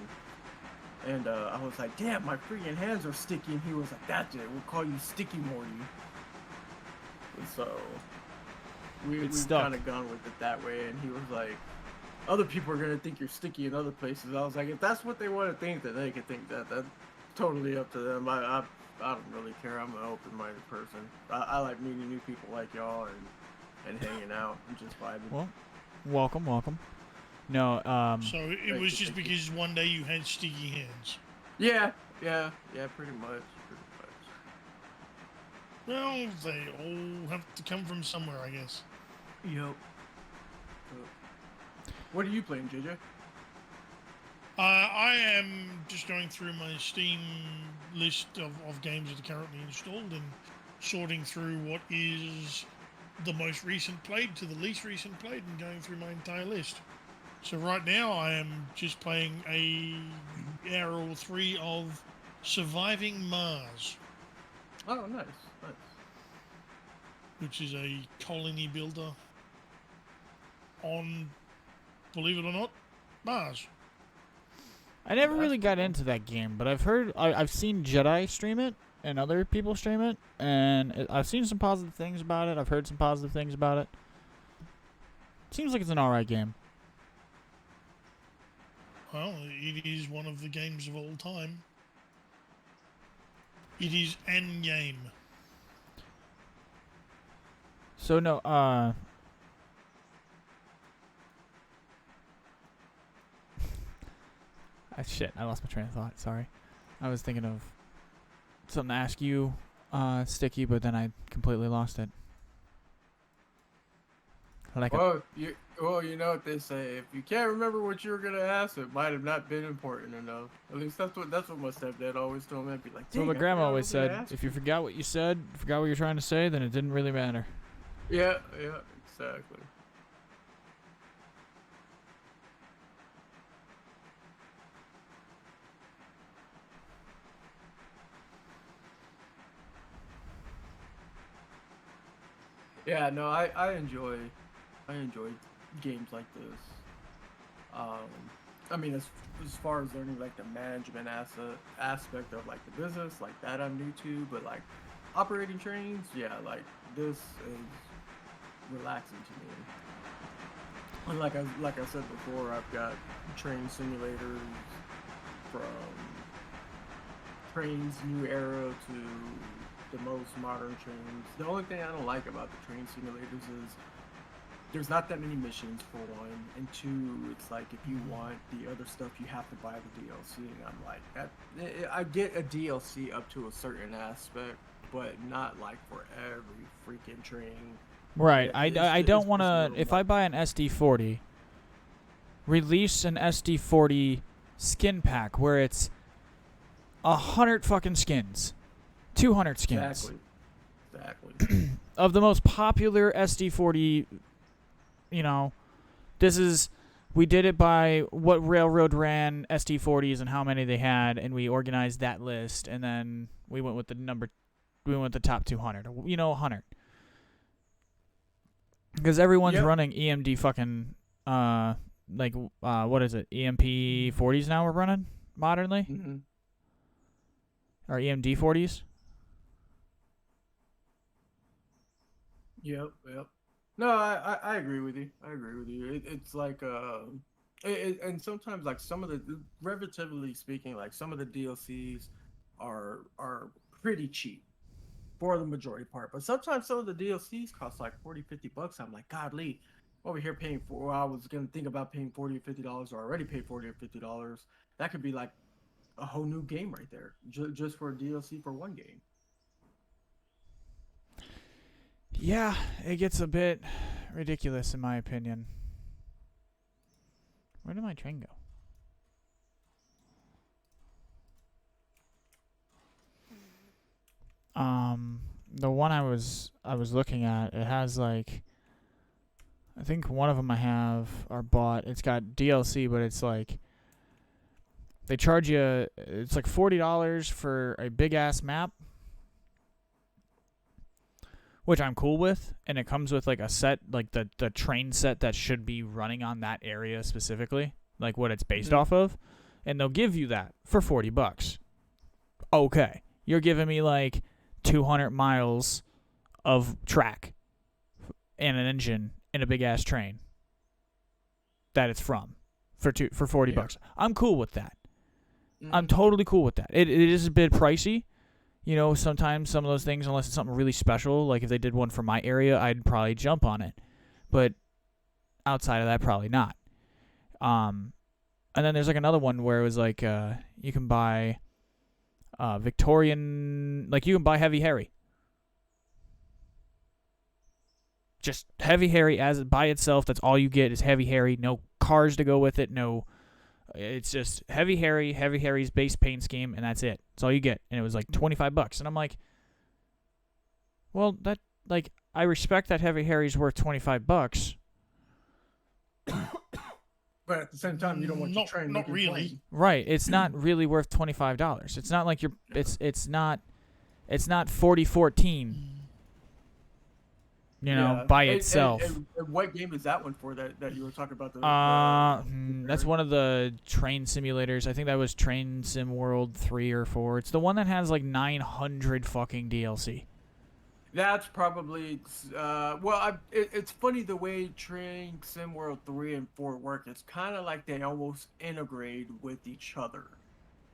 and I was like, "Damn, my freaking hands are sticky." And he was like, "That's it. We'll call you Sticky Morty." And so we've kind of gone with it that way. And he was like, "Other people are gonna think you're sticky in other places." I was like, "If that's what they want to think, then they can think that. That's totally up to them. I don't really care. I'm an open-minded person. I like meeting new people like y'all and hanging out and just vibing." Well, welcome. No, So it was just because one day you had sticky hands. Yeah, pretty much. Well, they all have to come from somewhere, I guess. Yep. What are you playing, JJ? I am just going through my Steam list of games that are currently installed and sorting through what is the most recent played to the least recent played and going through my entire list. So right now I am just playing a hour or three of Surviving Mars, Oh, nice, nice. which is a colony builder on, believe it or not, Mars. I never That's really got cool. into that game, but I've seen Jedi stream it and other people stream it, and I've seen some positive things about it. I've heard some positive things about it. Seems like it's an alright game. Well, it is one of the games of all time. It is an game. So no, shit, I lost my train of thought. Sorry, I was thinking of something to ask you, Sticky, but then I completely lost it. Like You know what they say. If you can't remember what you were gonna ask, it might have not been important enough. At least that's what my stepdad always told me. I'd be like, that's what my "Dang, I grandma forgot what I always was gonna said. ask If you you." forgot what you said, forgot what you're trying to say, then it didn't really matter. Yeah, exactly. Yeah, no, I enjoy games like this. Um, I mean, as far as learning like the management aspect of like the business, like that I'm new to, but like operating trains, yeah, like this is relaxing to me. And like I said before, I've got train simulators from trains new era to the most modern trains. The only thing I don't like about the train simulators is there's not that many missions for one, and two, it's like if you want the other stuff, you have to buy the DLC. And I'm like, I get a DLC up to a certain aspect, but not like for every freaking train. Right. I It's don't want just a to. little If much. I buy an SD40, release an SD40 skin pack where it's 100 fucking skins, 200 skins Exactly, exactly. of the most popular SD40. You know, this is. We did it by what railroad ran SD40s and how many they had, and we organized that list, and then we went with the number. We went with the top 200. 100. Because everyone's Yep. running EMD fucking what is it? EMP 40s now we're running modernly, Hmm. or EMD 40s. Yep. No, I agree with you. I agree with you. It's like and sometimes like some of the relatively speaking, like some of the DLCs are pretty cheap for the majority part. But sometimes some of the DLCs cost like 40, $50. I'm like, God, Lee, over here paying for. Well, I was gonna think about paying $40 or $50, or already paid $40 or $50. That could be like a whole new game right there, just for a DLC for one game. Yeah, it gets a bit ridiculous in my opinion. Where did my train go? The one I was looking at, it has like, I think one of them I have are bought. It's got DLC, but it's like they charge you. It's like $40 for a big ass map, which I'm cool with, and it comes with like a set, like the train set that should be running on that area specifically, like what it's based Mhm. off of, and they'll give you that for $40. Okay, you're giving me like 200 miles of track and an engine and a big ass train that it's from for 40 Yeah. bucks. I'm cool with that. I'm Mhm. totally cool with that. It is a bit pricey. Sometimes some of those things, unless it's something really special, like if they did one for my area, I'd probably jump on it. But outside of that, probably not. Um, and then there's like another one where it was like you can buy Victorian, like you can buy Heavy Harry. Just Heavy Harry as by itself. That's all you get is Heavy Harry. No cars to go with it. No It's just Heavy Harry's base paint scheme, and that's it. That's all you get. And it was like $25. And I'm like, well, that, like, I respect that Heavy Harry's worth $25. But at the same time, you don't want your train not looking really. plain. Right. It's not really worth $25. It's not like it's not 4014. You know, by itself. And what game is that one for that you were talking about? That's one of the train simulators. I think that was Train Sim World 3 or 4. It's the one that has like 900 fucking DLC. That's probably it's funny the way Train Sim World 3 and 4 work. It's kind of like they almost integrate with each other.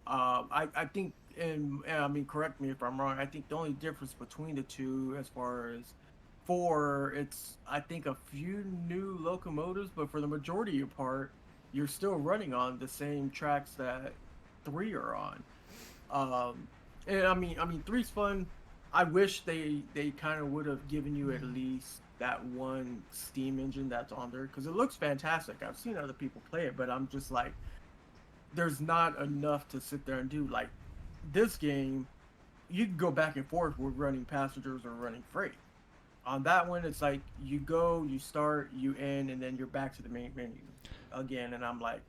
I think, and I mean, correct me if I'm wrong. I think the only difference between the two, as far as 4, it's I think a few new locomotives, but for the majority of part, you're still running on the same tracks that 3 are on. And I mean, 3's fun. I wish they kind of would have given you at least that one Steam engine that's on there, because it looks fantastic. I've seen other people play it, but I'm just like, there's not enough to sit there and do. Like this game, you can go back and forth with running passengers or running freight. On that one, it's like you go, you start, you end, and then you're back to the main menu again. And I'm like,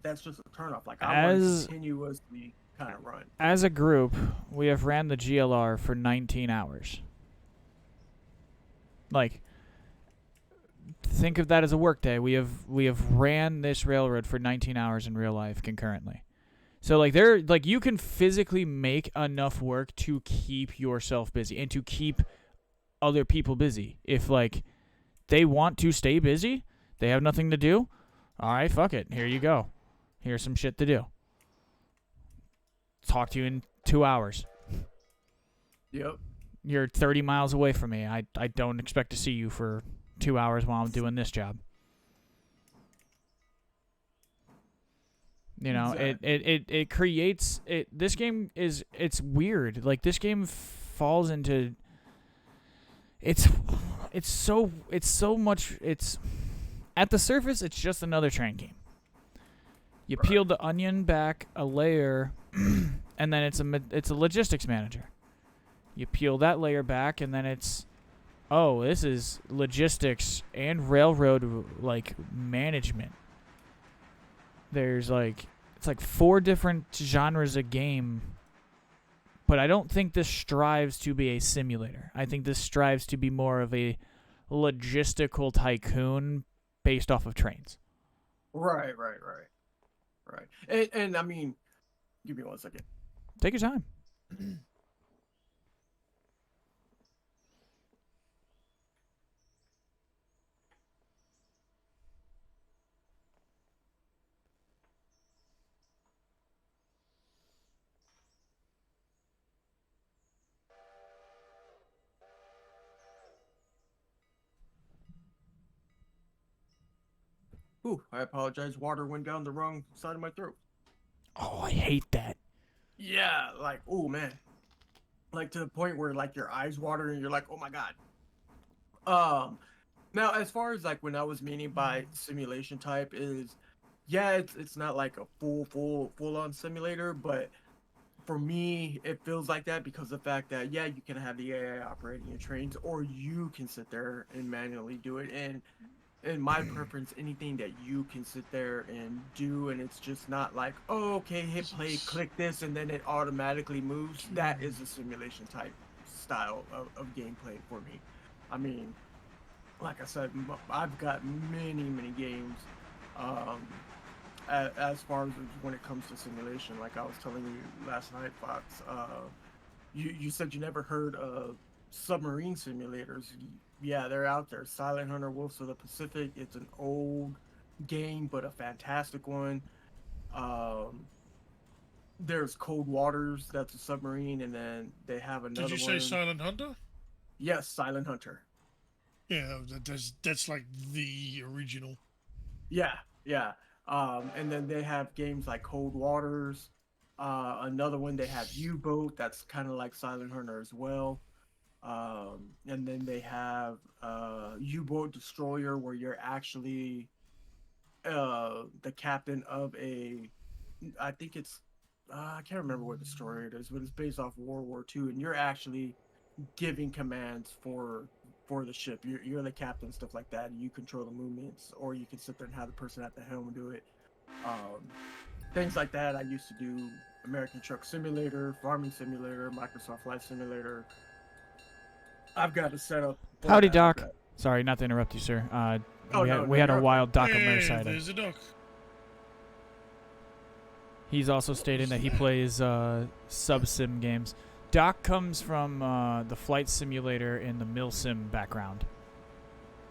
that's just a turnoff. Like I want to continuously kind of run. As a group, we have ran the GLR for 19 hours. Like, think of that as a work day. We have ran this railroad for 19 hours in real life concurrently. So like you can physically make enough work to keep yourself busy and to keep other people busy. If like they want to stay busy, they have nothing to do. All right, fuck it. Here you go. Here's some shit to do. Talk to you in 2 hours. Yep. You're 30 miles away from me. I don't expect to see you for 2 hours while I'm doing this job. You know, exactly. it creates it. This game it's weird. Like this game falls into. It's so much. It's at the surface. It's just another train game. You peel the onion back a layer, and then it's a logistics manager. You peel that layer back, and then it's, oh, this is logistics and railroad like management. There's like it's like 4 different genres of game, but I don't think this strives to be a simulator. I think this strives to be more of a logistical tycoon based off of trains. Right. And I mean, give me 1 second. Take your time. Ooh, I apologize. Water went down the wrong side of my throat. Oh, I hate that. Yeah, like, oh man. Like to the point where like your eyes water and you're like, oh my god. Now as far as like when I was meaning by simulation type is, yeah, it's not like a full on simulator, but for me it feels like that because of the fact that yeah, you can have the AI operating your trains, or you can sit there and manually do it. And in my preference, anything that you can sit there and do, and it's just not like, oh, okay, hit play, click this, and then it automatically moves. That is a simulation type style of gameplay for me. I mean, like I said, I've got many games as far as when it comes to simulation. Like I was telling you last night, Fox, you said you never heard of submarine simulators. Yeah, they're out there. Silent Hunter, Wolves of the Pacific. It's an old game, but a fantastic one. There's Cold Waters. That's a submarine, and then they have another one. Did you say Silent Hunter? Yes, Silent Hunter. Yeah, that's like the original. Yeah. And then they have games like Cold Waters. Another one they have U-Boat. That's kind of like Silent Hunter as well. And then they have U-Boat Destroyer, where you're actually the captain of I think it's I can't remember what the story it is, but it's based off World War II, and you're actually giving commands for the ship. You're the captain, stuff like that, and you control the movements, or you can sit there and have the person at the helm do it. Um, Things like that. I used to do American Truck Simulator, Farming Simulator, Microsoft Flight Simulator. I've got a setup for Howdy, that like Doc. that. Sorry, not to interrupt you, sir. Oh, no, We no, had a you're okay. wild Doc Hey, Amer sighting. there's a doc. He's also stating that he plays sub-sim games. Doc comes from the flight simulator and the mill sim background.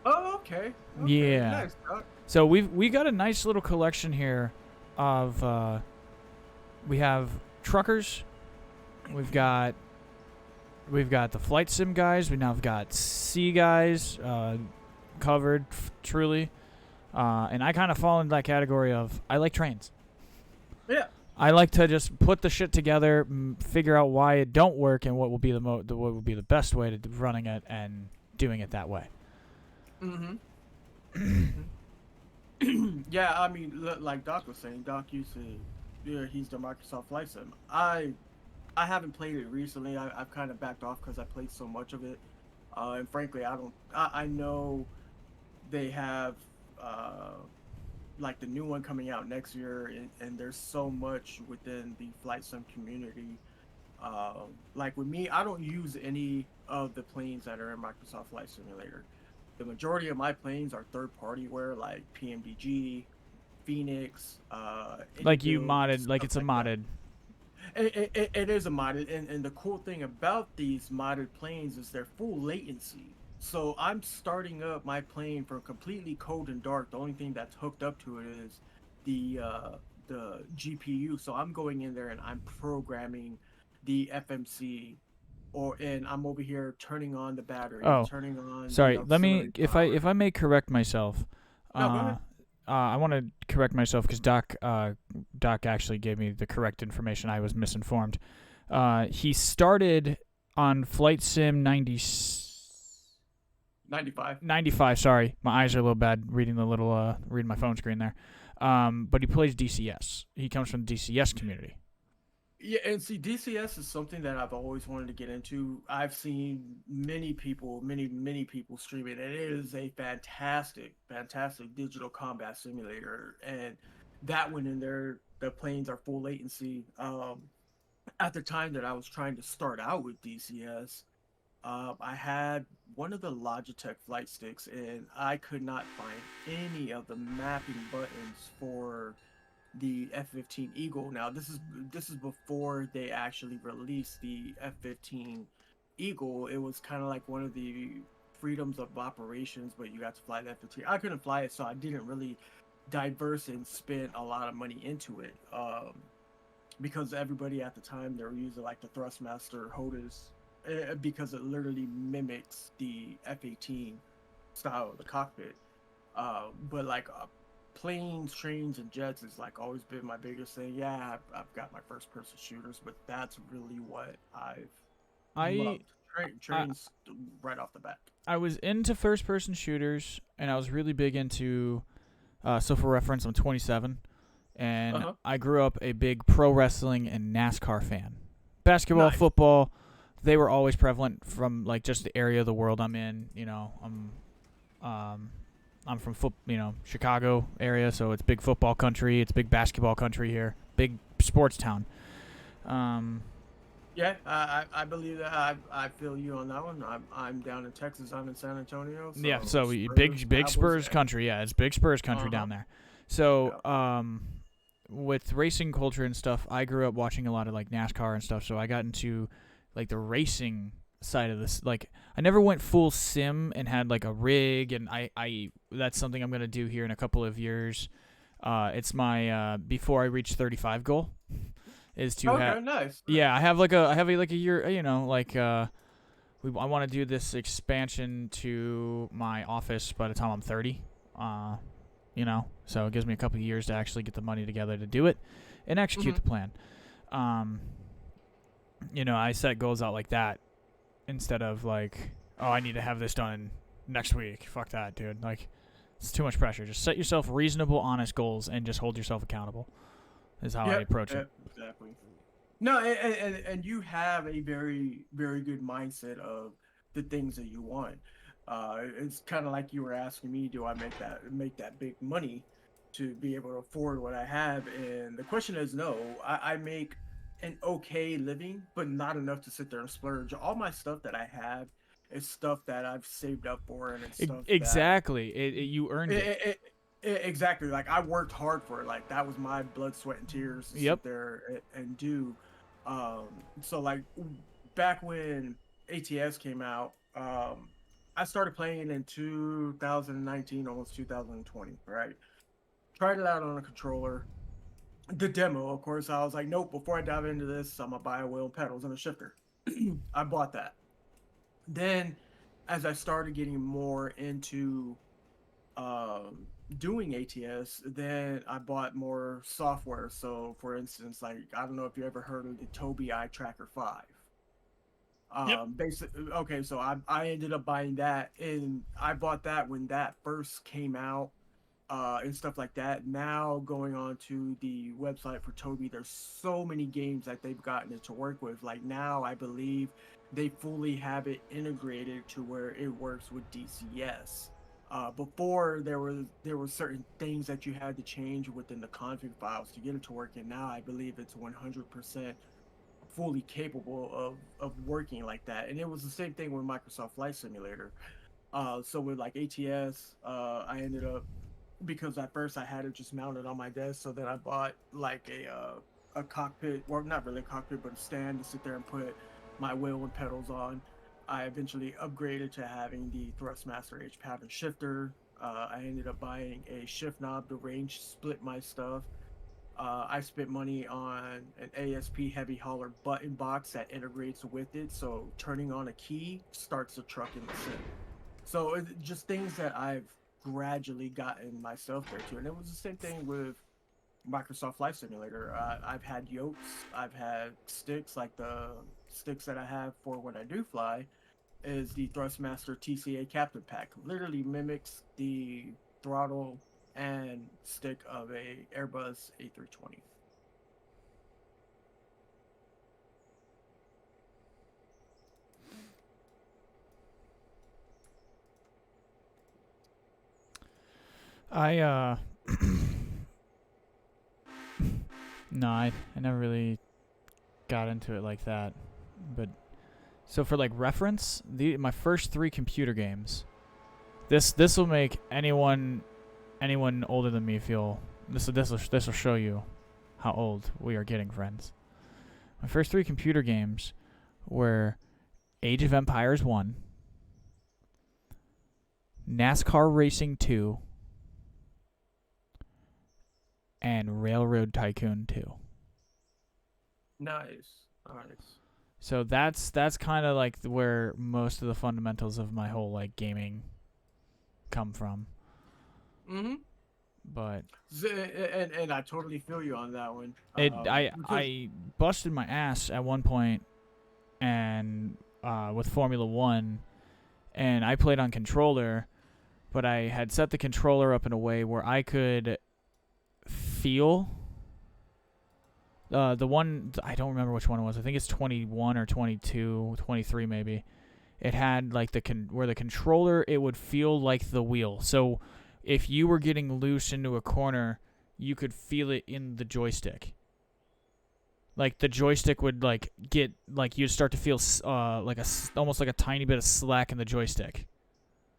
Oh, okay. Yeah. Nice, Doc. So we got a nice little collection here of we have truckers, we've got the flight sim guys, we now have got sea guys covered truly, and I kind of fall into that category of I like trains. Yeah. I like to just put the shit together, figure out why it don't work, and what will be what will be the best way to running it and doing it that way. Yeah, I mean, like Doc was saying, Doc used to, he's the Microsoft Flight Sim. I haven't played it recently. I've kind of backed off because I played so much of it, and frankly, I don't. I know they have like the new one coming out next year, and there's so much within the flight sim community. Like with me, I don't use any of the planes that are in Microsoft Flight Simulator. The majority of my planes are third party ware, like PMDG, Phoenix, Like you Indigo, modded, like stuff it's a that. modded. It is a modded, and the cool thing about these modded planes is their full latency. So I'm starting up my plane from completely cold and dark. The only thing that's hooked up to it is the GPU. So I'm going in there and I'm programming the FMC, and I'm over here turning on the battery, Oh, turning on sorry. the Let me, auxiliary if power. I may correct myself. No, go ahead. I want to correct myself because Doc actually gave me the correct information. I was misinformed. He started on Flight Sim 95. 95. Sorry, my eyes are a little bad reading reading my phone screen there. But he plays DCS. He comes from the DCS community. Yeah, and see, DCS is something that I've always wanted to get into. I've seen many people, many people stream it, and it is a fantastic, fantastic digital combat simulator. And that one in there, the planes are full latency. At the time that I was trying to start out with DCS, I had one of the Logitech flight sticks, and I could not find any of the mapping buttons for the F-15 Eagle. Now this is before they actually released the F-15 Eagle. It was kind of like one of the freedoms of operations, but you got to fly the F-15. I couldn't fly it, so I didn't really diverse and spend a lot of money into it. Because everybody at the time they were using like the Thrustmaster HOTAS, because it literally mimics the F-18 style of the cockpit. But like planes, trains, and jets has like always been my biggest thing. Yeah, I've got my first person shooters, but that's really what I've loved. Trains right off the bat. I was into first person shooters, and I was really big into. So for reference, I'm 27, and I grew up a big pro wrestling and NASCAR fan. Basketball, Nice. football, they were always prevalent from like just the area of the world I'm in. You know, I'm from Chicago area, so it's big football country. It's big basketball country here. Big sports town. Yeah, I believe that. I feel you on that one. I'm down in Texas. I'm in San Antonio. So yeah, so Spurs, big Spurs Cowboys, country. Yeah, it's big Spurs country down there. So Yeah. with racing culture and stuff, I grew up watching a lot of like NASCAR and stuff. So I got into like the racing side of this. Like I never went full sim and had like a rig, and I that's something I'm gonna do here in a couple of years. It's my before I reach 35 goal is to have. Nice. Yeah, I have like a year. You know, like I want to do this expansion to my office by the time I'm 30. You know, so it gives me a couple of years to actually get the money together to do it and execute the plan. You know, I set goals out like that instead of like, oh, I need to have this done next week. Fuck that, dude. Like, It's too much pressure. Just set yourself reasonable, honest goals and just hold yourself accountable. Is how I approach it. Exactly. No, and you have a very, very good mindset of the things that you want. It's kind of like you were asking me, do I make that big money to be able to afford what I have? And the question is no. I make an okay living, but not enough to sit there and splurge. All my stuff that I have is stuff that I've saved up for, and it's stuff exactly. You earned it. Exactly. Like I worked hard for it. Like that was my blood, sweat, and tears to sit there and do. So like back when ATS came out, I started playing in 2019, almost 2020. Right. Tried it out on a controller. The demo, of course, I was like, nope. Before I dive into this, I'm gonna buy a wheel, pedals, and a shifter. I bought that. Then, as I started getting more into doing ATS, then I bought more software. So, for instance, like I don't know if you ever heard of the Tobii Eye Tracker 5. Basically, okay, so I ended up buying that, and I bought that when that first came out, and stuff like that. Now going on to the website for Tobii, there's so many games that they've gotten it to work with. Like now, I believe they fully have it integrated to where it works with DCS. Before there were certain things that you had to change within the config files to get it to work, and now I believe it's 100% fully capable of working like that. And it was the same thing with Microsoft Flight Simulator. So with like ATS, I ended up, because at first I had it just mounted on my desk, so then I bought like a cockpit, or not really a cockpit, but a stand to sit there and put my wheel and pedals on. I eventually upgraded to having the Thrustmaster H pattern shifter. I ended up buying a shift knob to range split my stuff. I spent money on an ASP heavy hauler button box that integrates with it, so turning on a key starts the truck in the sim. So just things that I've gradually gotten myself there to, and it was the same thing with Microsoft Flight Simulator. I've had yokes, I've had sticks, like the sticks that I have for when I do fly is the Thrustmaster TCA Captain Pack. Literally mimics the throttle and stick of a Airbus A320. No, I never really got into it like that. But so for like reference, my first 3 computer games. This will make anyone older than me feel. This will show you how old we are getting, friends. My first 3 computer games were Age of Empires 1, NASCAR Racing 2, and Railroad Tycoon 2. Nice. So that's kind of like where most of the fundamentals of my whole like gaming come from. Mm-hmm. But and I totally feel you on that one. I busted my ass at one point, and with Formula 1, and I played on controller, but I had set the controller up in a way where I could feel the one, I don't remember which one it was. I think it's 21 or 22, 23 maybe. It had like where the controller, it would feel like the wheel. So if you were getting loose into a corner, you could feel it in the joystick. Like the joystick would like get like you'd start to feel like almost like a tiny bit of slack in the joystick.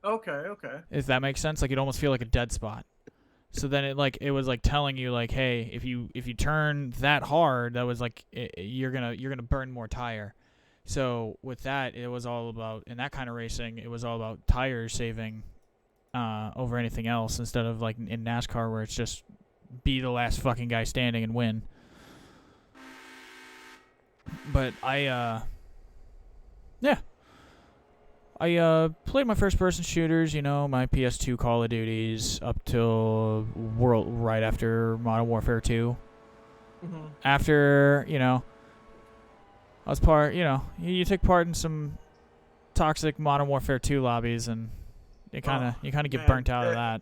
Okay. If that makes sense, like you'd almost feel like a dead spot. So then it was like telling you like, hey, if you turn that hard, that was like you're gonna burn more tire. So with that, it was all about, in that kind of racing, it was all about tire saving over anything else, instead of like in NASCAR where it's just be the last fucking guy standing and win. But I played my first-person shooters, my PS2 Call of Duties up till right after Modern Warfare 2. Mm-hmm. After, I was part, you take part in some toxic Modern Warfare 2 lobbies, and you kind of get burnt out of that.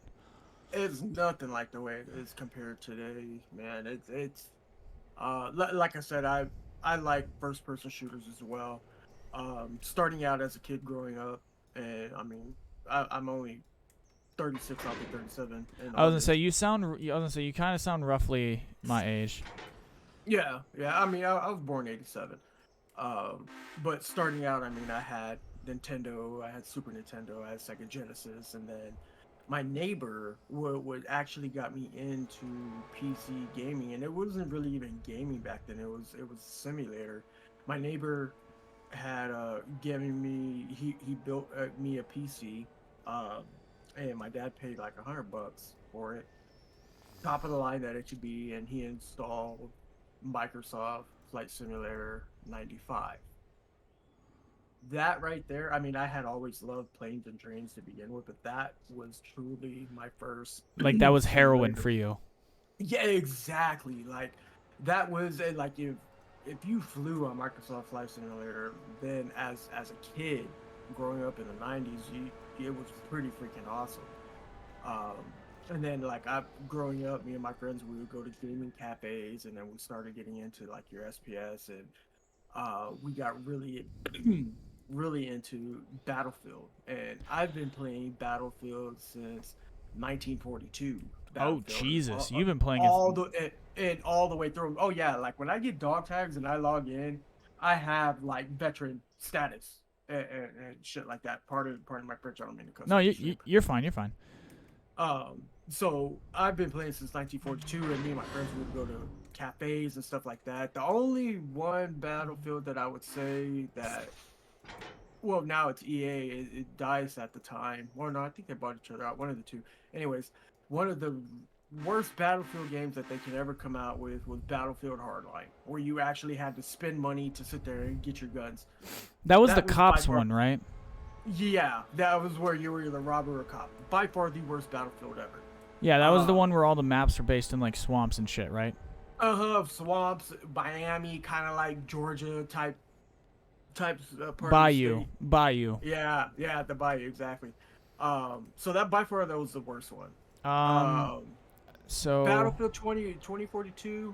It's nothing like the way it is compared today, man. Like I said, I like first person shooters as well. Starting out as a kid growing up, and I mean, I'm only 36. I'll be 37 in I was gonna say August. you sound. I was gonna say you kind of sound roughly my age. Yeah, yeah. I mean, I was born '87. Um, but starting out, I mean, I had Nintendo, I had Super Nintendo, I had Sega Genesis, and then my neighbor would actually got me into PC gaming, and it wasn't really even gaming back then. It was a simulator. My neighbor had given me he built me a PC, um, and my dad paid like $100 for it, top of the line that it should be, and he installed Microsoft Flight Simulator 95. That right there, I mean, I had always loved planes and trains to begin with, but that was truly my first Like that was heroin simulator. for you. Yeah, exactly. Like that was like if you flew on Microsoft Flight Simulator, then as a kid growing up in the '90s, it was pretty freaking awesome. And then like I growing up, me and my friends we would go to gaming cafes, and then we started getting into like your SPS, and we got really really into Battlefield, and I've been playing Battlefield since 1942. Oh Battlefield Jesus, you've been playing as. all the and all the way through. Oh yeah, like when I get dog tags and I log in, I have like veteran status and shit like that. Part of my French. I don't mean to cuss No, on you, the stream. you're fine. You're fine. So I've been playing since 1942, and me and my friends would go to cafes and stuff like that. The only one Battlefield that I would say that, well, now it's EA, it dies at the time. Or no, I think they bought each other out. One of the two. Anyways, one of the worst Battlefield games that they could ever come out with was Battlefield Hardline, where you actually had to spend money to sit there and get your guns. That was the That was by cops far, one, right? yeah, that was where you were either robber or cop. By far the worst Battlefield ever. Yeah, that was the Um, one where all the maps are based in like swamps and shit, right? swamps, Miami, kind of like Georgia types part of the Bayou, state. Bayou. Yeah, yeah, the Bayou exactly. So that by far that was the worst one. Um, Um, so Battlefield 2042.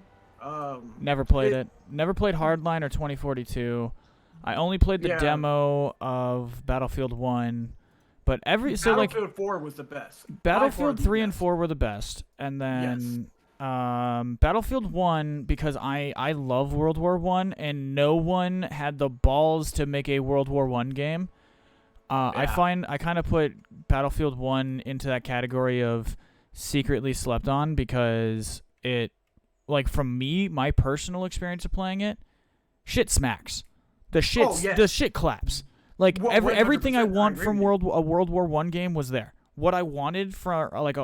never played It it. Never played Hardline or 2042. I only played the yeah. demo of Battlefield 1, but like Battlefield 4 was the best. By far Battlefield the 3 and best. 4 were the best, and Yes. then Battlefield 1 because I love World War 1 and no one had the balls to make a World War 1 game. Yeah. I kind of put Battlefield 1 into that category of secretly slept on because it, like, from me, my personal experience of playing it, shit smacks. Oh yes. The shit claps. Like everything I 100%. I want agree from with you. a World War 1 game was there. What I wanted for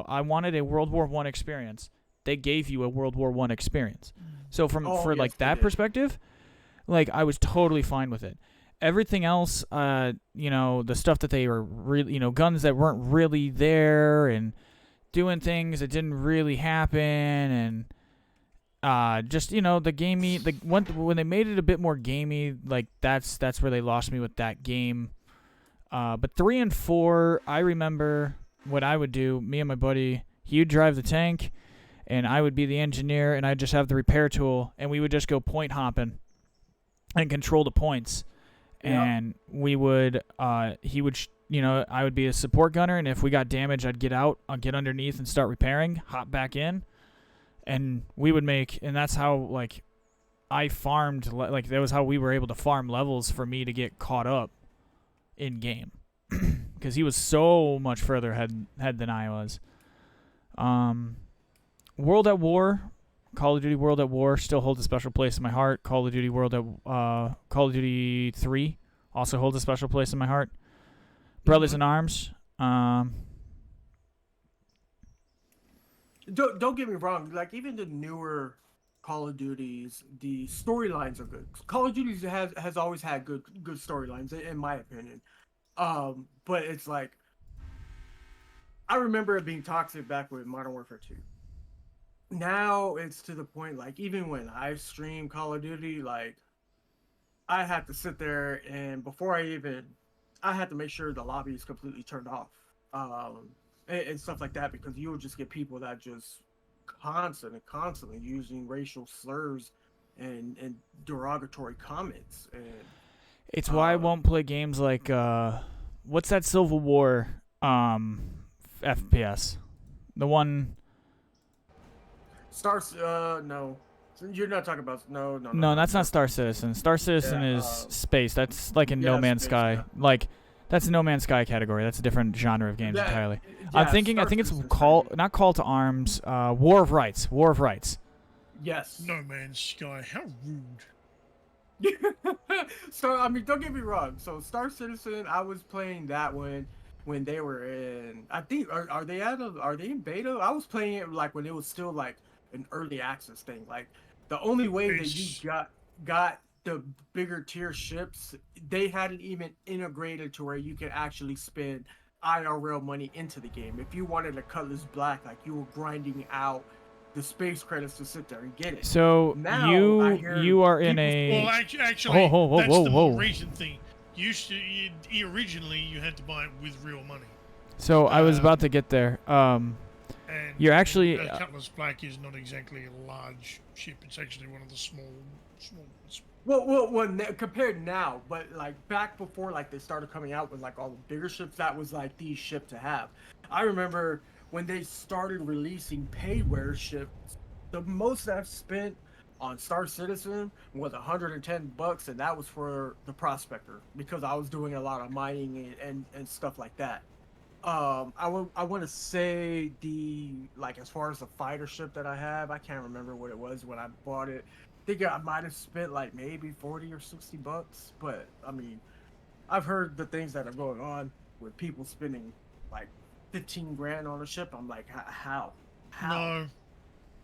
I wanted a World War 1 experience. They gave you a World War 1 experience. So Oh for yes, like they that did. perspective, like I was totally fine with it. Everything else, the stuff that they were really, guns that weren't really there and doing things that didn't really happen, and just the gamey, when they made it a bit more gamey, like that's where they lost me with that game. But 3 and 4, I remember what I would do. Me and my buddy, he would drive the tank, and I would be the engineer, and I'd just have the repair tool, and we would just go point hopping and control the points. Yep. And we would, he would, I would be a support gunner, and if we got damage, I'd get underneath and start repairing, hop back in, and we would make, and that's how like I farmed, like that was how we were able to farm levels for me to get caught up in game, because he was so much further ahead than I was. World at War, Call of Duty World at War still holds a special place in my heart. Call of Duty Call of Duty 3 also holds a special place in my heart. Brothers in Arms. Don't get me wrong. Like even the newer Call of Duties, the storylines are good. Call of Duty has always had good storylines, in my opinion. But it's like I remember it being toxic back with Modern Warfare 2. Now it's to the point like even when I stream Call of Duty, like I have to sit there and before I had to make sure the lobby is completely turned off. Um, and stuff like that, because you would just get people that just constantly using racial slurs and derogatory comments. And It's why I won't play games like what's that Civil War FPS? The one. Stars, no. You're not talking about No, that's not Star Citizen. Star Citizen is space. That's like in No Man's space, Sky. yeah. Like that's a No Man's Sky category. That's a different genre of games entirely. I'm Yeah, thinking. I Star think it's Citizen's not Call to Arms. War of Rights. War of Rights. Yes. No Man's Sky. How rude. So I mean, don't get me wrong. So Star Citizen, I was playing that one when they were in. I think are they in beta? I was playing it like when it was still like an early access thing. Like the only way that you got the bigger tier ships, they hadn't even integrated to where you could actually spend IRL money into the game. If you wanted a Cutlass Black, like you were grinding out the space credits to sit there and get it. So now you are in a. Well, actually, that's the more recent thing. Originally you had to buy it with real money. So I was about to get there. And you're actually. Cutlass Black is not exactly a large ship. It's actually one of the small ones. Well, compared now, but like back before, like they started coming out with like all the bigger ships, that was like the ship to have. I remember when they started releasing payware ships, the most I've spent on Star Citizen was $110, and that was for the Prospector because I was doing a lot of mining and stuff like that. I want to say as far as the fighter ship that I have, I can't remember what it was when I bought it. I think I might have spent like maybe $40 or $60, but I mean, I've heard the things that are going on with people spending like 15 grand on a ship. I'm like, how?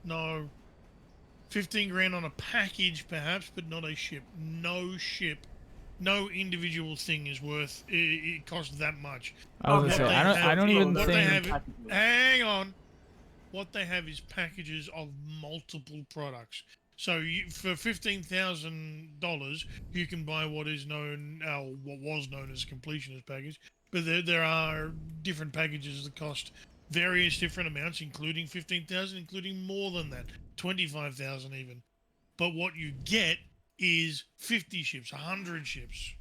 No. 15 grand on a package, perhaps, but not a ship. No ship, no individual thing is worth. It costs that much. I was gonna say, I don't even think. Hang on. What they have is packages of multiple products. So for $15,000, you can buy what was known as a completionist package. But there are different packages that cost various different amounts, including 15,000, including more than that, 25,000 even. But what you get is 50 ships, 100 ships.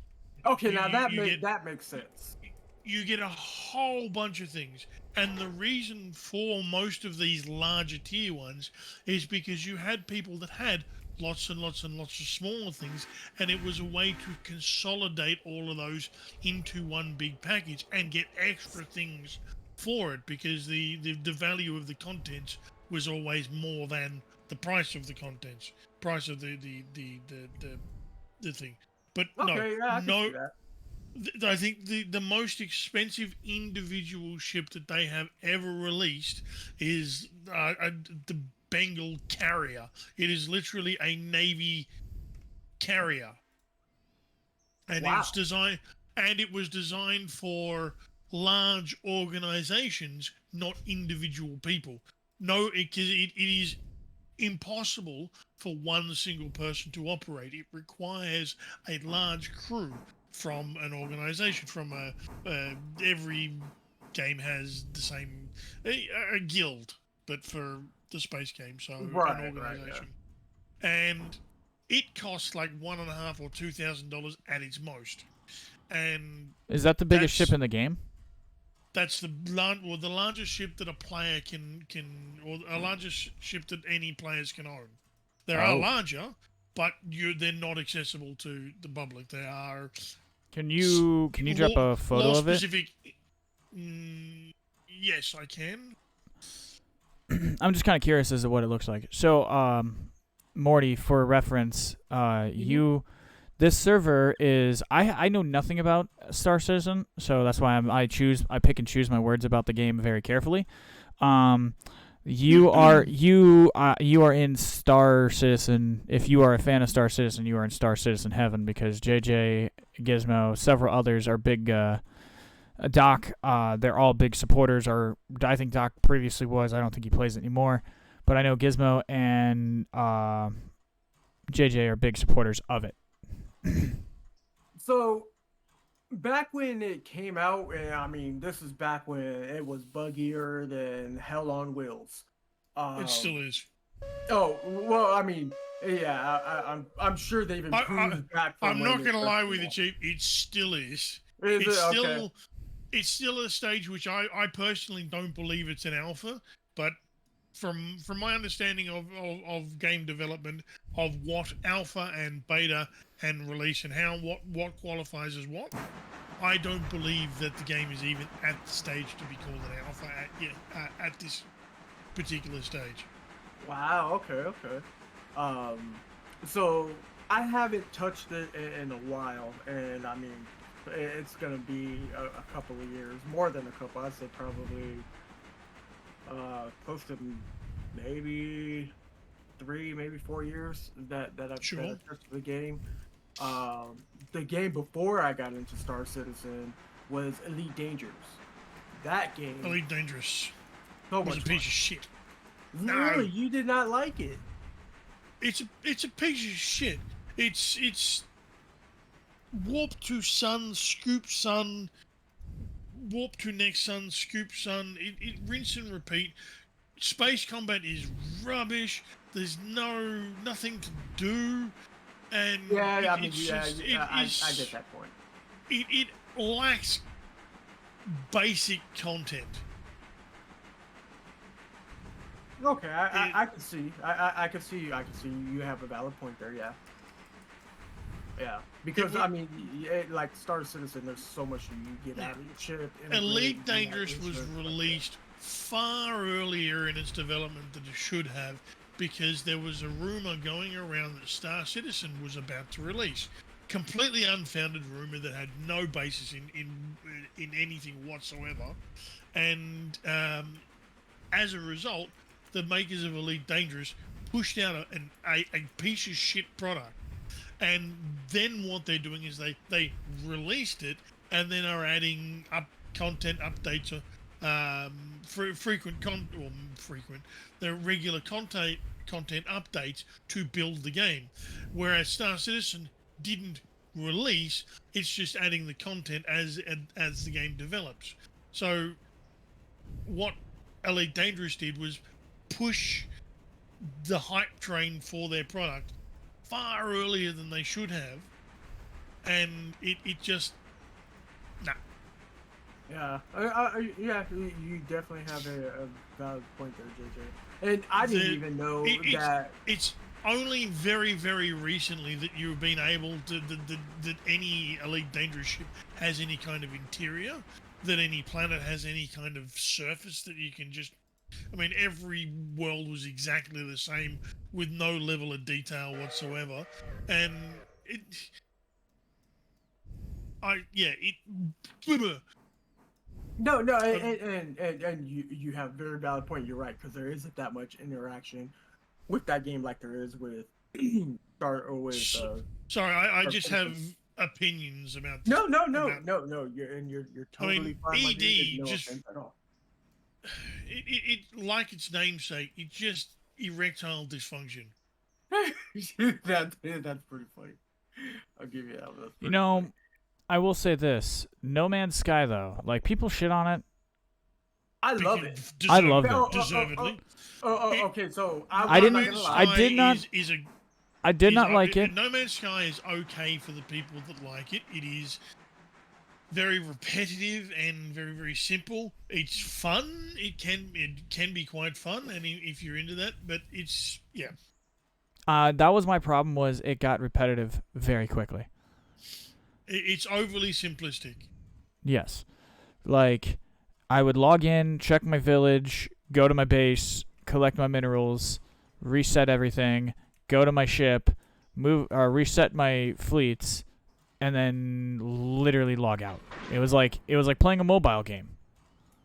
Okay, that makes sense. You get a whole bunch of things. And the reason for most of these larger tier ones is because you had people that had lots and lots and lots of smaller things, and it was a way to consolidate all of those into one big package and get extra things for it, because the value of the contents was always more than the price of the contents, price of the thing. But I think the most expensive individual ship that they have ever released is the Bengal carrier. It is literally a Navy carrier, and it was designed for large organizations, not individual people. No, it is impossible for one single person to operate. It requires a large crew from an organization. Every game has the same a guild, but for the space game, so an organization. And it costs like $1,500 or $2,000 at its most. And is that the biggest ship in the game? That's the largest ship that a player can or a largest ship that any players can own. There are larger, but they're not accessible to the public. They are. Can you drop a photo of it? Yes, I can. I'm just kind of curious as to what it looks like. So, Morty, for reference, this server is I know nothing about Star Citizen, so that's why I pick and choose my words about the game very carefully. You are in Star Citizen. If you are a fan of Star Citizen, you are in Star Citizen heaven, because JJ, Gizmo, several others are big. Doc, they're all big supporters. Or I think Doc previously was. I don't think he plays it anymore, but I know Gizmo and JJ are big supporters of it. So back when it came out, and I mean, this is back when it was buggier than hell on wheels. It Um, still is. oh well, I mean, yeah, I'm sure they've I, improved back from I'm when not it going to first lie came with you, out. Chief. It still is. Is It's it okay? still it's still a stage which I personally don't believe it's an alpha, but from my understanding of game development, of what alpha and beta and release and how what qualifies as what, I don't believe that the game is even at the stage to be called an alpha at this particular stage. Wow. Okay. Um, so I haven't touched it in a while, and I mean, it's gonna be a couple of years, more than a couple. I'd say probably close to maybe 3, maybe 4 years that Sure. I've touched the game. The game before I got into Star Citizen was Elite Dangerous. That game, Elite Dangerous so was a much fun. piece of shit. No, Really, you did not like it? it's a piece of shit. It's warp to sun, scoop sun, warp to next sun, scoop sun. It rinse and repeat. Space combat is rubbish. There's nothing to do, and Yeah, I mean, it's yeah, just I get that point. it lacks basic content. Okay, I can see. I can see. I can see. You have a valid point there. Yeah. Yeah. Because would- I mean, like Star Citizen, there's so much you get out of your ship. Elite integrate, Dangerous was like that. released far earlier in its development than it should have, because there was a rumor going around that Star Citizen was about to release. Completely unfounded rumor that had no basis in anything whatsoever, and as a result, the makers of Elite Dangerous pushed out a piece of shit product. And then what they're doing is they released it and then are adding up content updates, the regular content updates to build the game. Whereas Star Citizen didn't release; it's just adding the content as the game develops. So what Elite Dangerous did was push the hype train for their product far earlier than they should have, and it just nah. Yeah, yeah, you definitely have a valid point there, JJ. And I didn't even know that. It's only very recently that you've been able to that any Elite Dangerous ship has any kind of interior, that any planet has any kind of surface that you can just. I mean, every world was exactly the same with no level of detail whatsoever, and it. No, and you have a very valid point. You're right, because there isn't that much interaction with that game like there is with Star or with. Sorry, I just have opinions about. No. You're totally fine. ED no just offense at all. It like its namesake, it just erectile dysfunction. That's pretty funny. I'll give you that. That's You know, funny. I will say this: No Man's Sky, though, like people shit on it. I love it. I love it. Deservedly. Okay. So I didn't. I did not. I did not like it. No Man's Sky is okay for the people that like it. It is very repetitive and very simple. It's fun. It can be quite fun, and if you're into that, but it's That was my problem. Was it got repetitive very quickly. It's overly simplistic. Yes, like I would log in, check my village, go to my base, collect my minerals, reset everything, go to my ship, reset my fleets, and then literally log out. It was like playing a mobile game.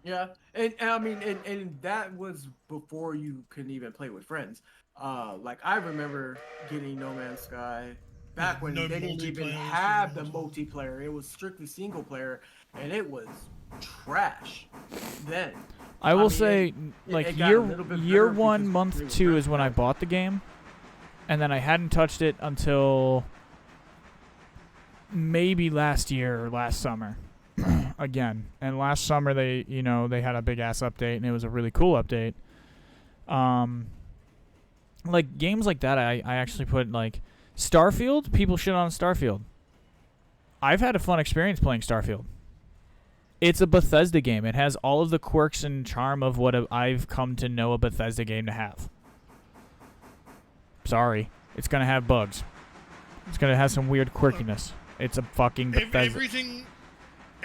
Yeah, and I mean, and that was before you could even play with friends. Like I remember getting No Man's Sky back when they didn't even have the multiplayer. It was strictly single player, and it was trash. Then I will say, like year 1, month 2 is when I bought the game, and then I hadn't touched it until maybe last year or last summer. Again, and last summer they had a big ass update, and it was a really cool update. Like games like that, I actually put like Starfield. People shit on Starfield. I've had a fun experience playing Starfield. It's a Bethesda game. It has all of the quirks and charm of what I've come to know a Bethesda game to have. Sorry, it's gonna have bugs. It's gonna have some weird quirkiness. It's a fucking Bethesda.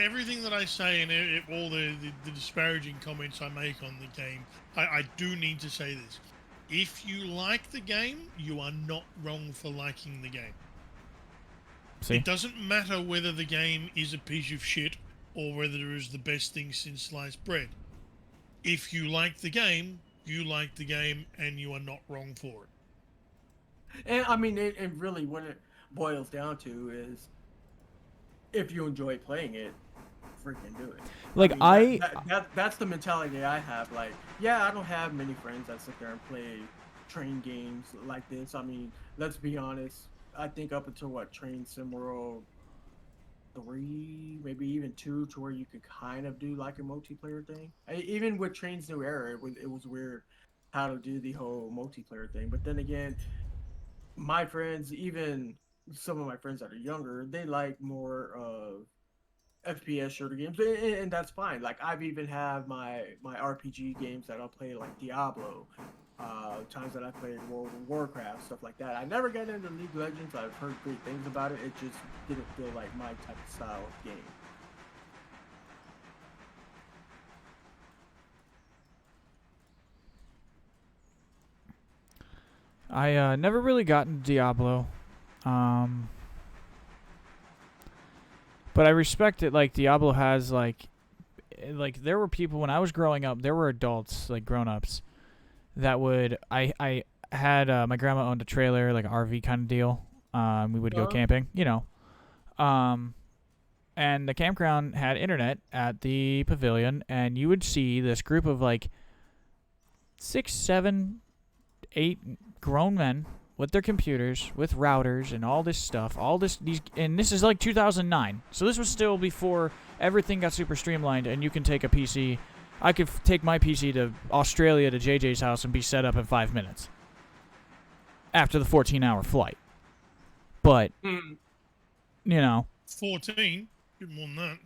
Everything that I say and all the disparaging comments I make on the game, I do need to say this. If you like the game, you are not wrong for liking the game. See? It doesn't matter whether the game is a piece of shit or whether it is the best thing since sliced bread. If you like the game, you like the game, and you are not wrong for it. And I mean, it really, what it boils down to is, if you enjoy playing it, freaking do it. Like that's the mentality I have. Like, yeah, I don't have many friends that sit there and play train games like this. I mean, let's be honest. I think up until Train Sim World 3, maybe even 2, to where you could kind of do like a multiplayer thing. Even with Train's New Era, it was weird how to do the whole multiplayer thing. But then again, my friends, even some of my friends that are younger, they like more of FPS shooter games, and that's fine. Like, I've even had my RPG games that I'll play, like Diablo, times that I played World of Warcraft, stuff like that. I never got into League of Legends. I've heard great things about it. It just didn't feel like my type of style of game. I never really got into Diablo. But I respect it. Like, Diablo has, like, there were people, when I was growing up, there were adults, like, grown-ups, that would, I had, my grandma owned a trailer, like, an RV kind of deal. We would go camping, and the campground had internet at the pavilion, and you would see this group of, like, 6, 7, 8 grown men with their computers, with routers and all this stuff, and this is like 2009. So this was still before everything got super streamlined, and you can take a PC. I could take my PC to Australia to JJ's house and be set up in 5 minutes after the 14-hour flight. But, 14? Bit more than that.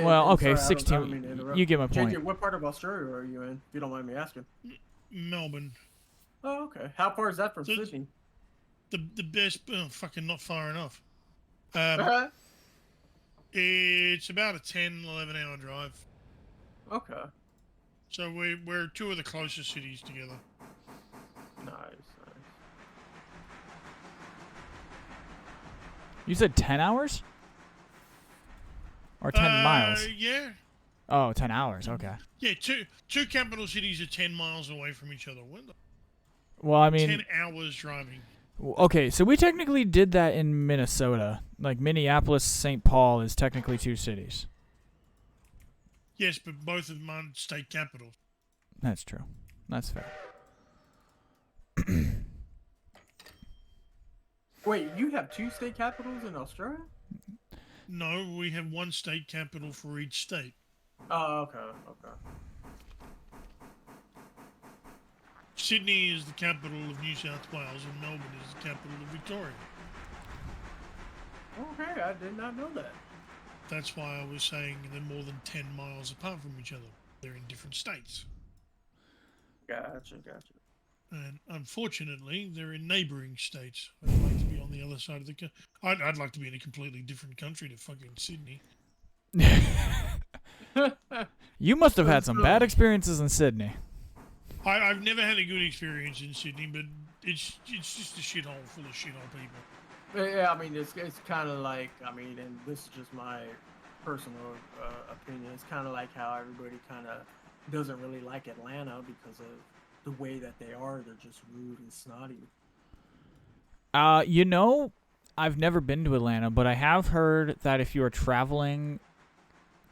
Well, okay, sorry, 16. You get my point. JJ, what part of Australia are you in, if you don't mind me asking? Melbourne. Oh, okay. How far is that from Sydney? The best, fucking not far enough. It's about a 10, 11-hour drive. Okay. So we're two of the closest cities together. Nice. You said 10 hours? Or 10 miles? Yeah. Oh, 10 hours, okay. Yeah, two capital cities are 10 miles away from each other. Well, I mean... 10 hours driving. Okay, so we technically did that in Minnesota. Like, Minneapolis, St. Paul is technically 2 cities. Yes, but both of them are state capitals. That's true. That's fair. Wait, you have 2 state capitals in Australia? No, we have 1 state capital for each state. Oh, okay. Sydney is the capital of New South Wales, and Melbourne is the capital of Victoria. Okay, I did not know that. That's why I was saying they're more than 10 miles apart from each other. They're in different states. Gotcha. And unfortunately, they're in neighbouring states. I'd like to be on the other side of the country. I'd like to be in a completely different country to fucking Sydney. You must have had some bad experiences in Sydney. I've never had a good experience in Sydney, but it's just a shithole full of shithole people. Yeah, I mean, it's kind of like, I mean, and this is just my personal opinion. It's kind of like how everybody kind of doesn't really like Atlanta because of the way that they are. They're just rude and snotty. I've never been to Atlanta, but I have heard that if you are traveling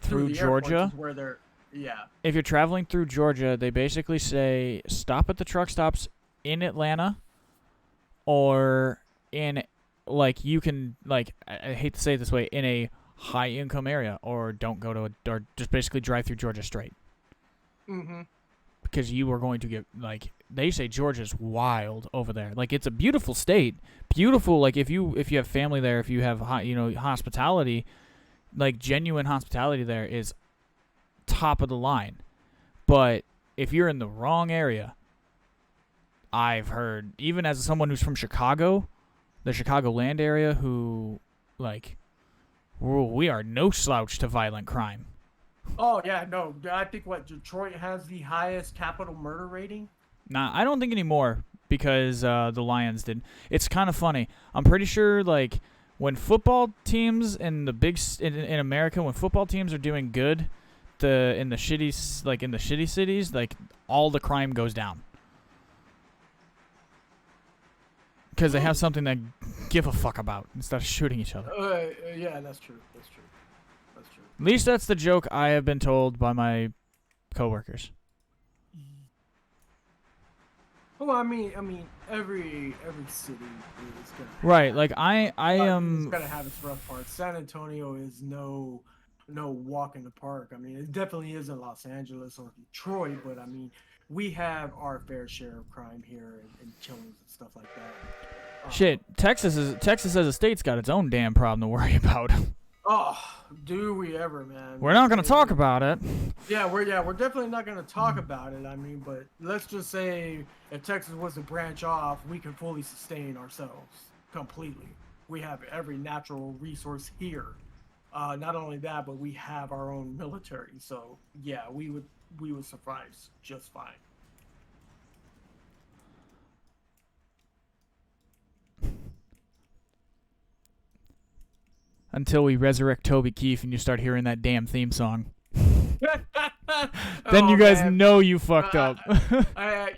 through Georgia, where they're, yeah. If you're traveling through Georgia, they basically say stop at the truck stops in Atlanta or like you can like I hate to say it this way, in a high income area, or don't go to or just basically drive through Georgia straight. Mm-hmm. Because you are going to get, like, they say Georgia's wild over there. Like, it's a beautiful state, beautiful. Like, if you have family there, if you have hospitality, like genuine hospitality there is top of the line. But if you're in the wrong area, I've heard, even as someone who's from Chicago, the Chicagoland area, who like we are no slouch to violent crime. Oh yeah, no. I think Detroit has the highest capital murder rating. Nah, I don't think anymore because the Lions did. It's kind of funny. I'm pretty sure like when football teams in the in America, when football teams are doing good, in the shitty cities, like all the crime goes down because they have something to give a fuck about instead of shooting each other. Yeah, that's true. That's true. That's true. At least that's the joke I have been told by my coworkers. Well, I mean, every city is gonna Right, like I am. It's gonna have its rough parts. San Antonio is no walk in the park. I mean, it definitely isn't Los Angeles or Detroit, but I mean, we have our fair share of crime here and killings and stuff like that. Shit, Texas as a state's got its own damn problem to worry about. Oh, do we ever, man? We're not gonna talk about it. Yeah, we're definitely not gonna talk about it. I mean, but let's just say if Texas was to branch off, we can fully sustain ourselves completely. We have every natural resource here. Not only that, but we have our own military. So yeah, we would survive just fine. Until we resurrect Toby Keith and you start hearing that damn theme song. Then you guys know you fucked up.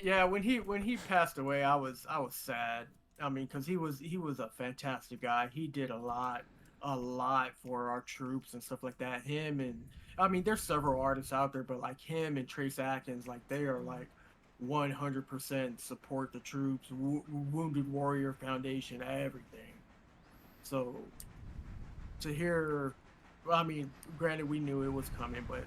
Yeah, when he passed away, I was sad. I mean, because he was a fantastic guy. He did a lot for our troops and stuff like that. Him and I mean, there's several artists out there, but like him and Trace Atkins, like they are like 100% support the troops, Wounded Warrior Foundation, everything. So to hear, I mean, granted we knew it was coming, but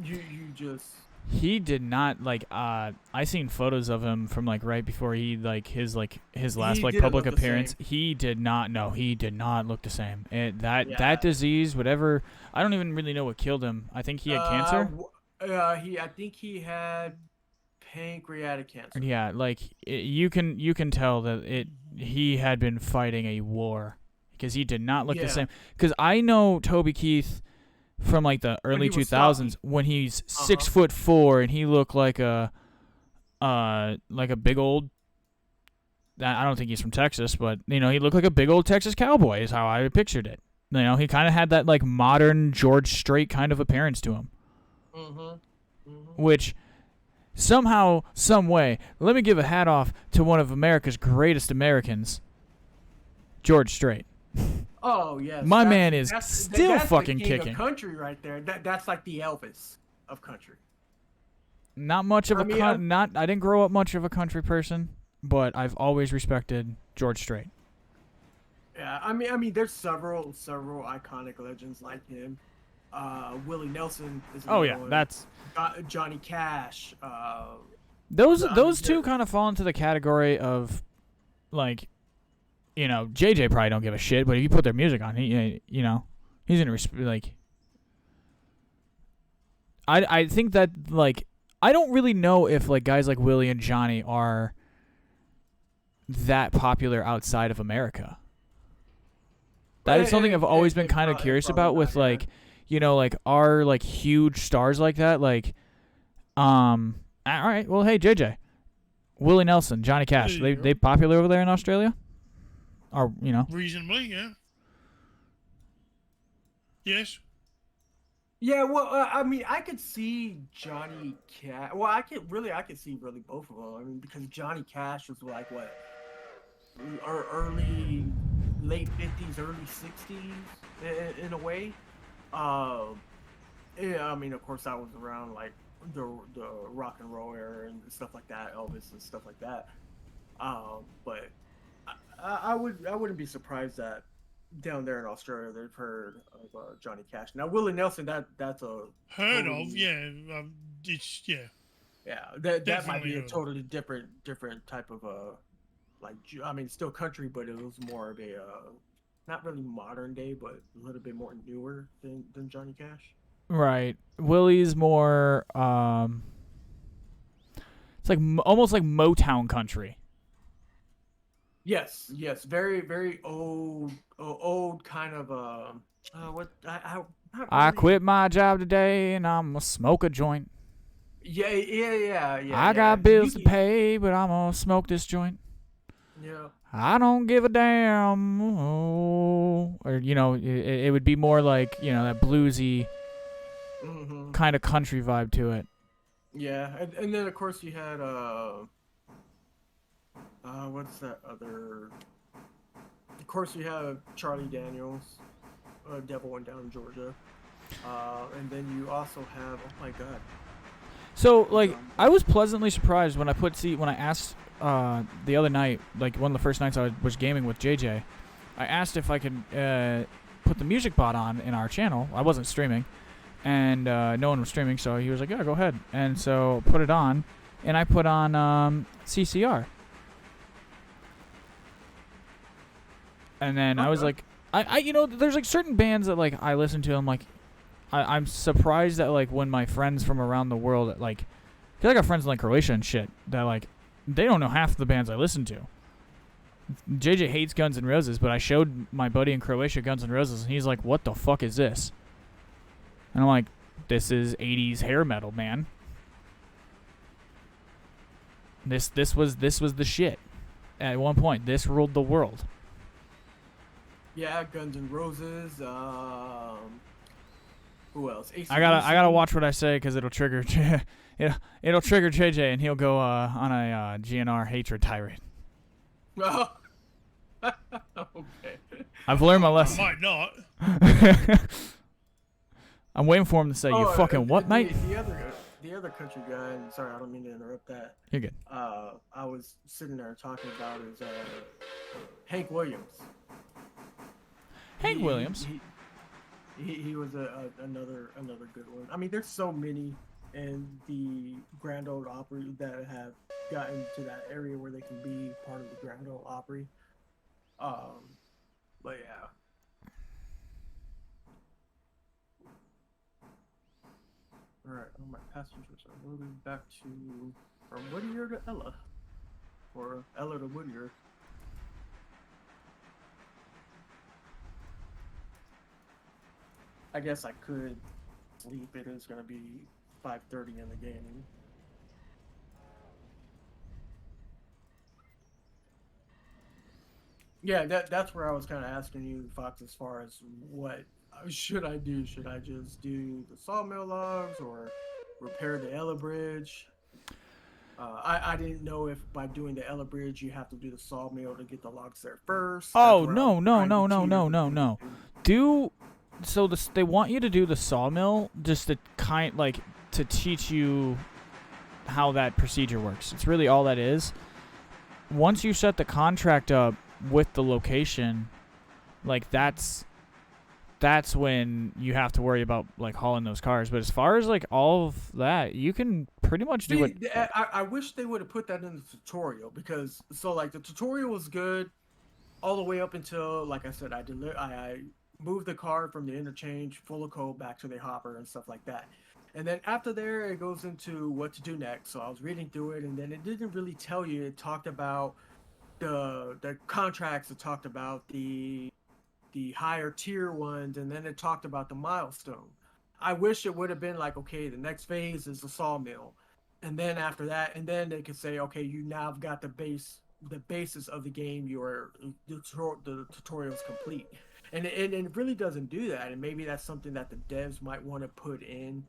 you just. He did not I seen photos of him from like right before his last like public appearance. He did not look the same. And that disease, whatever, I don't even really know what killed him. I think he had cancer. I think he had pancreatic cancer. Yeah, like you can tell that he had been fighting a war because he did not look the same. Because I know Toby Keith from like the early 2000s when he's 6'4" and he looked like a big old. I don't think he's from Texas, but he looked like a big old Texas cowboy is how I pictured it. He kind of had that like modern George Strait kind of appearance to him. Which somehow, some way, let me give a hat off to one of America's greatest Americans, George Strait. Oh yes, my man is still fucking the king kicking. Of country right there. That's like the Elvis of country. Not much of I didn't grow up much of a country person, but I've always respected George Strait. Yeah, I mean, there's several iconic legends like him. Willie Nelson is. Oh yeah, one. That's Johnny Cash. Those two kind of fall into the category of like. JJ probably don't give a shit, but if you put their music on, he's gonna like. I think that like I don't really know if like guys like Willie and Johnny are that popular outside of America. That is something I've always been kind of curious about with like, like our like huge stars like that. Like, all right, well, hey JJ, Willie Nelson, Johnny Cash, they popular over there in Australia? Or, reasonably, yeah. Yes. Yeah, well, I mean, I could see Johnny Cash. Well, I could see really both of them. I mean, because Johnny Cash was like what, late 50s, early 60s, in a way. Yeah, I mean, of course, I was around like the rock and roll era and stuff like that, Elvis and stuff like that. But I wouldn't be surprised that down there in Australia they've heard of Johnny Cash. Now Willie Nelson, that's a Heard of, totally, yeah. It's yeah, yeah, that might definitely be a heard of. totally different type of like, I mean, still country, but it was more of a not really modern day, but a little bit more newer than Johnny Cash. Right. Willie's more it's like almost like Motown country. Yes, yes, very very old kind of what I not I really. quit my job today and I'm gonna smoke a joint. Yeah. I got You bills to can, pay, but I'm gonna smoke this joint. yeah. I don't give a damn. Oh. Or, it would be more like, that bluesy Hmm. kind of country vibe to it. Yeah, and then of course you had what's that other? Of course you have Charlie Daniels, Devil Went Down in Georgia, and then you also have, oh my God, So, he's like, on. I was pleasantly surprised when when I asked the other night, like one of the first nights I was gaming with JJ, I asked if I could put the music bot on in our channel. I wasn't streaming, and no one was streaming, so he was like, "Yeah, go ahead." And so put it on, and I put on CCR, and then I was Okay. like, there's like certain bands that like I listen to. I'm like, I'm surprised that like when my friends from around the world like, cause I got friends in like Croatia and shit that like they don't know half the bands I listen to. JJ hates Guns N' Roses, but I showed my buddy in Croatia Guns N' Roses, and he's like, "What the fuck is this?" And I'm like, "This is '80s hair metal, man. This was the shit. At one point, this ruled the world." Yeah, Guns N' Roses. Who else? I gotta AC/DC. watch what I say because it'll trigger it'll trigger JJ and he'll go on a GNR hatred tirade. Oh, okay. I've learned my Uh, lesson. Might not. I'm waiting for him to say, "You oh, fucking what, mate?" the other country guy. And sorry, I don't mean to interrupt that. You're good. I was sitting there talking about is Hank Williams. Hank He Williams. he he was another good one. I mean, there's so many in the Grand Ole Opry that have gotten to that area where they can be part of the Grand Ole Opry. Um, but yeah. All right, all my passengers are moving back to from Whittier to Ella, or Ella to Whittier. I guess I could sleep. It is gonna be 5:30 in the game. Yeah, that's where I was kind of asking you, Fox, as far as what should I do? Should I just do the sawmill logs or repair the Ella Bridge? I didn't know if by doing the Ella Bridge you have to do the sawmill to get the logs there first. That's Oh where I was no no trying to no no teeter no no between no. the two. Do so this they want you to do the sawmill just to to teach you how that procedure works. It's really all that is. Once you set the contract up with the location, like that's when you have to worry about like hauling those cars. But as far as like all of that, you can pretty much do See, it. I wish they would have put that in the tutorial because so like the tutorial was good all the way up until, like I said, I moved the car from the interchange full of coal back to the hopper and stuff like that. And then after there, it goes into what to do next. So I was reading through it, and then it didn't really tell you. It talked about the contracts. It talked about the higher tier ones, and then it talked about the milestone. I wish it would have been like, okay, the next phase is the sawmill, and then after that, and then they could say, okay, you now have got the basis of the game. The tutorial's complete, and it really doesn't do that. And maybe that's something that the devs might want to put in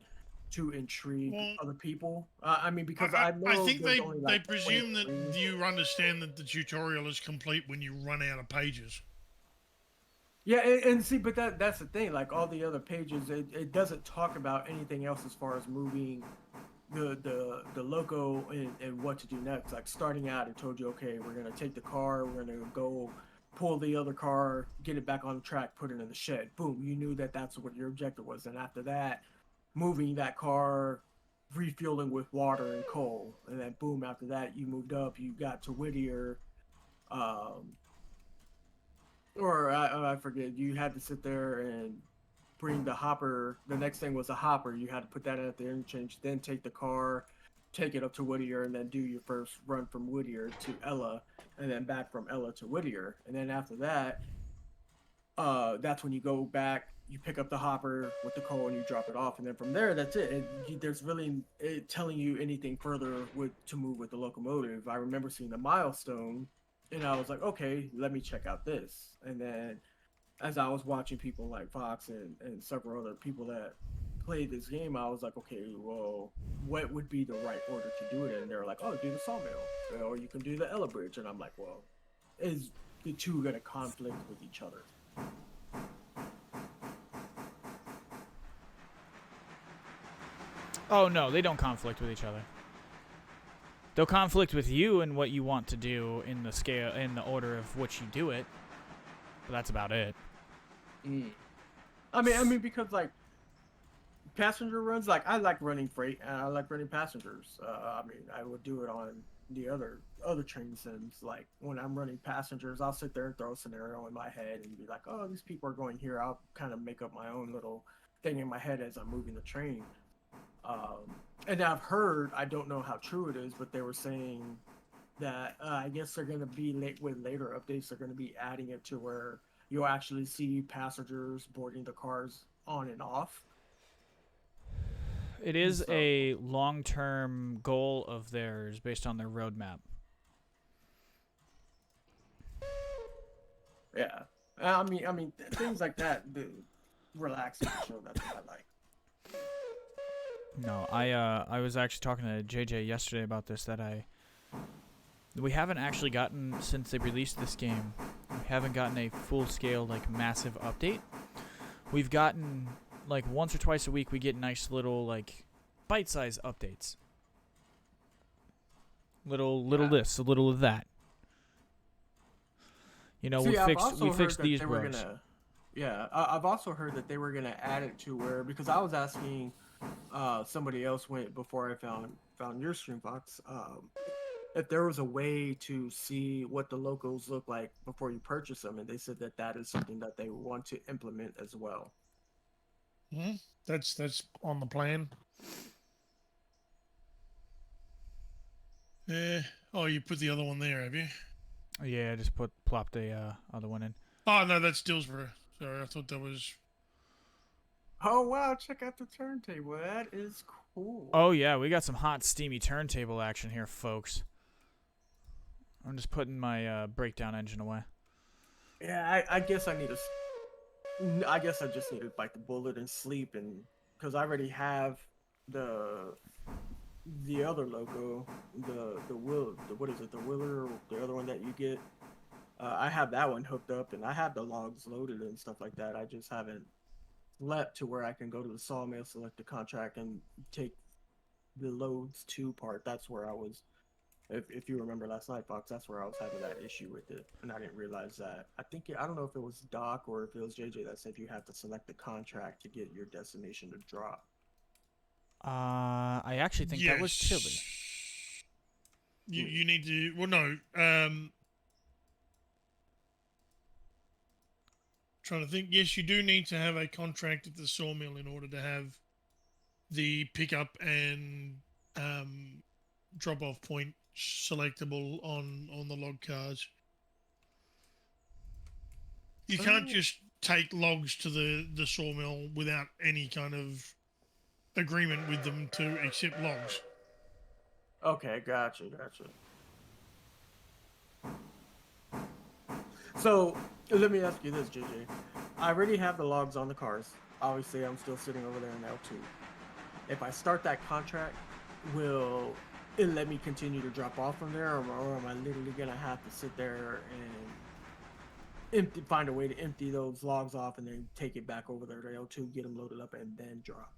to intrigue Well, other people. I mean, because I, I I I know think there's they only they like presume that 23. you understand that the tutorial is complete when you run out of pages. Yeah, and see, but that's the thing. Like all the other pages, it doesn't talk about anything else as far as moving the loco and what to do next. Like starting out, it told you, okay, we're gonna take the car, we're gonna go pull the other car, get it back on the track, put it in the shed. Boom, you knew that that's what your objective was. And after that, moving that car, refueling with water and coal, and then boom, after that, you moved up, you got to Whittier, um, or I forget, you had to sit there and bring the hopper. The next thing was a hopper. You had to put that in at the interchange, then take the car, take it up to Whittier, and then do your first run from Whittier to Ella, and then back from Ella to Whittier. And then after that, that's when you go back, you pick up the hopper with the coal, and you drop it off. And then from there, that's it. There's really telling you anything further with to move with the locomotive. I remember seeing the milestone, and I was like, okay, let me check out this. And then as I was watching people like Fox and several other people that played this game, I was like, okay, well, what would be the right order to do it in? And they're like, oh, do the sawmill, or you can do the Ella Bridge. And I'm like, well, is the two going to conflict with each other? Oh no, they don't conflict with each other. They'll conflict with you and what you want to do in the scale, in the order of which you do it. But that's about it. Mm. I mean, because like passenger runs, like I like running freight and I like running passengers. I mean, I would do it on the other train sims. Like when I'm running passengers, I'll sit there and throw a scenario in my head and be like, oh, these people are going here. I'll kind of make up my own little thing in my head as I'm moving the train. And I've heard, I don't know how true it is, but they were saying that I guess they're going to be late with later updates. They're going to be adding it to where you'll actually see passengers boarding the cars on and off. It is a long-term goal of theirs based on their roadmap. Yeah, I mean, things like that, the relaxing show. That's what I like. No, I was actually talking to JJ yesterday about this. We haven't actually gotten, since they released this game, we haven't gotten a full-scale, like, massive update. We've gotten, like, once or twice a week, we get nice little, like, bite-sized updates. Little this, a little of that. You know, we fixed these roads. Yeah, I've also heard that they were gonna add it to where, because I was asking somebody else went before I found your stream, Fox, if there was a way to see what the locos look like before you purchase them, and they said that that is something that they want to implement as well. Mm-hmm. That's on the plan. Yeah. Oh, you put the other one there, have you? Yeah, I just plopped the other one in. Oh no, that's Dillsborough. Sorry, I thought that was. Oh wow! Check out the turntable. That is cool. Oh yeah, we got some hot, steamy turntable action here, folks. I'm just putting my breakdown engine away. Yeah, I guess I need to. I guess I just need to bite the bullet and sleep, and because I already have the other logo, the what is it, the Willer, or the other one that you get. I have that one hooked up, and I have the logs loaded and stuff like that. I just haven't leapt to where I can go to the sawmill, select the contract, and take the loads to part. That's where I was. If you remember last night, Fox, that's where I was having that issue with it, and I didn't realize that. I don't know if it was Doc or if it was JJ that said you have to select the contract to get your destination to drop. I actually think that was Chili. You need to. Well, no. Trying to think. Yes, you do need to have a contract at the sawmill in order to have the pickup and drop-off point selectable on the log cars. You can't just take logs to the sawmill without any kind of agreement with them to accept logs. Okay, gotcha. So let me ask you this, JJ. I already have the logs on the cars. Obviously, I'm still sitting over there in L2. If I start that contract, will it let me continue to drop off from there, or am I literally gonna have to sit there and find a way to empty those logs off and then take it back over there to L2, get them loaded up, and then drop?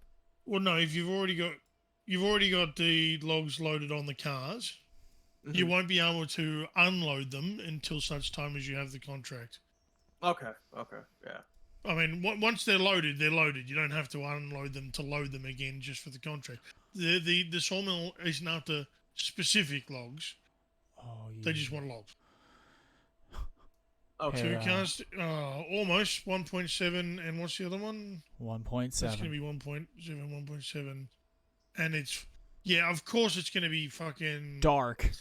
Well, no. If you've already got you've already got the logs loaded on the cars. You Mhm. won't be able to unload them until such time as you have the contract. Okay. Okay. Yeah. I mean, once they're loaded, they're loaded. You don't have to unload them to load them again just for the contract. The sawmill isn't after specific logs. Oh, They yeah. just want logs. Okay. Two Hey, cars, almost 1.7, and what's the other one? 1.7. That's going to be 1.7, 1.7. And it's, yeah, of course it's going to be fucking... Dark.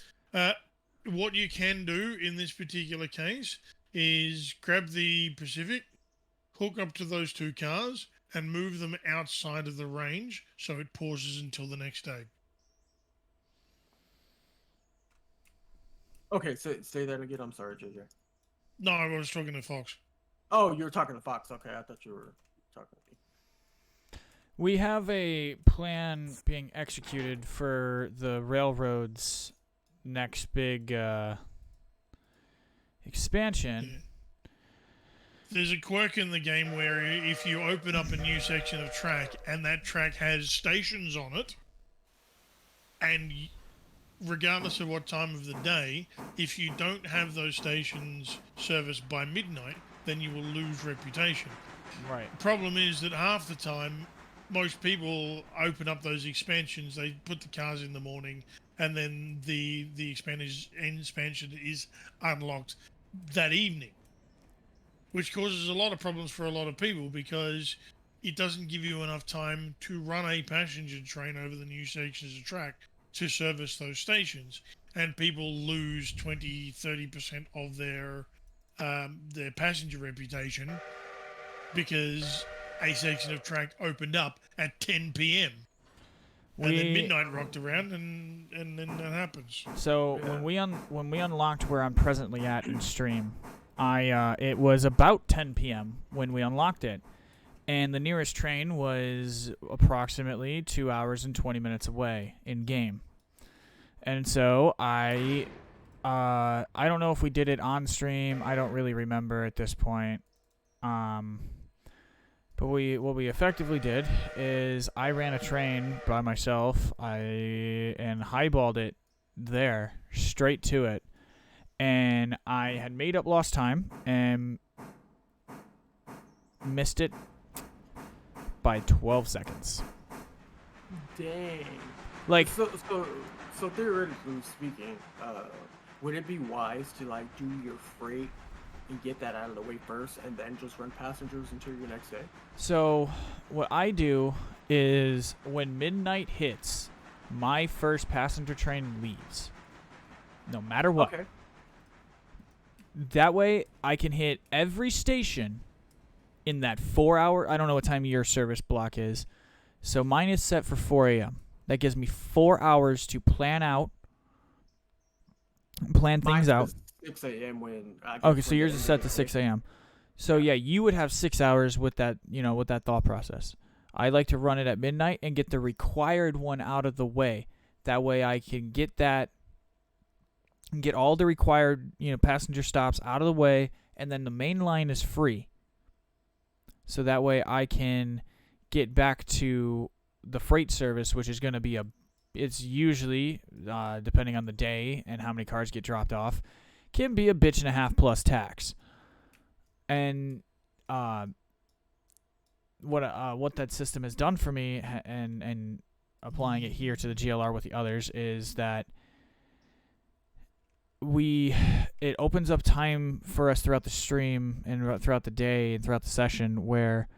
What you can do in this particular case is grab the Pacific, hook up to those two cars, and move them outside of the range so it pauses until the next day. Okay. Say that again. I'm sorry, JJ. No, I was talking to Fox. Oh, you were talking to Fox. Okay, I thought you were talking to me. We have a plan being executed for the railroad's next big expansion. Yeah. There's a quirk in the game where if you open up a new section of track and that track has stations on it, and regardless of what time of the day, if you don't have those stations serviced by midnight, then you will lose reputation. Right. The problem is that half the time, most people open up those expansions, they put the cars in the morning, and then the expansion is unlocked that evening, which causes a lot of problems for a lot of people because it doesn't give you enough time to run a passenger train over the new sections of track to service those stations, and people lose 20-30% of their passenger reputation because a section of track opened up at 10 p.m. and then midnight rocked around, and then that happens. So Yeah. when we unlocked where I'm presently at in stream, it was about 10 p.m. when we unlocked it, and the nearest train was approximately 2 hours and 20 minutes away in game. And so I don't know if we did it on stream. I don't really remember at this point. But what we effectively did is I ran a train by myself. And highballed it there straight to it, and I had made up lost time and missed it by 12 seconds. Dang. Like, So theoretically speaking, would it be wise to like do your freight and get that out of the way first, and then just run passengers until your next day? so what I do is when midnight hits, my first passenger train leaves, no matter what. Okay. That way, I can hit every station in that 4 hour. I don't know what time your service block is. So mine is set for 4 a.m. That gives me 4 hours to plan things out. 6 a.m. when. Okay, so yours is set to 6 a.m. So yeah, you would have 6 hours with that, with that thought process. I like to run it at midnight and get the required one out of the way. That way I can get all the required, passenger stops out of the way, and then the main line is free. So that way I can get back to the freight service, which is going to be it's usually, depending on the day and how many cars get dropped off, can be a bitch and a half plus tax. And what that system has done for me, and applying it here to the GLR with the others, is that it opens up time for us throughout the stream and throughout the day and throughout the session where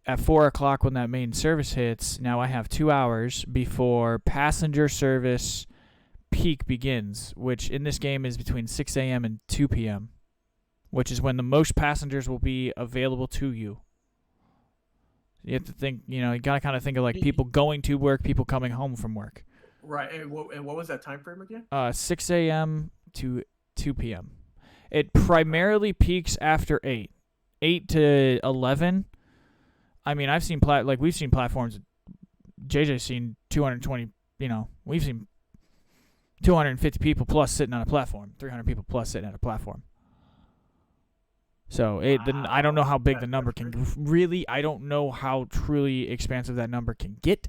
at 4 o'clock when that main service hits, now I have 2 hours before passenger service peak begins, which in this game is between 6 a.m. and 2 p.m., which is when the most passengers will be available to you. You have to think, you got to kind of think of like people going to work, people coming home from work. Right, and what was that time frame again? 6 a.m. to 2 p.m. It primarily peaks after 8. 8 to 11. I mean, we've seen platforms. JJ's seen 220. We've seen 250 people plus sitting on a platform, 300 people plus sitting on a platform. So I don't know how big the number can really. I don't know how truly expansive that number can get.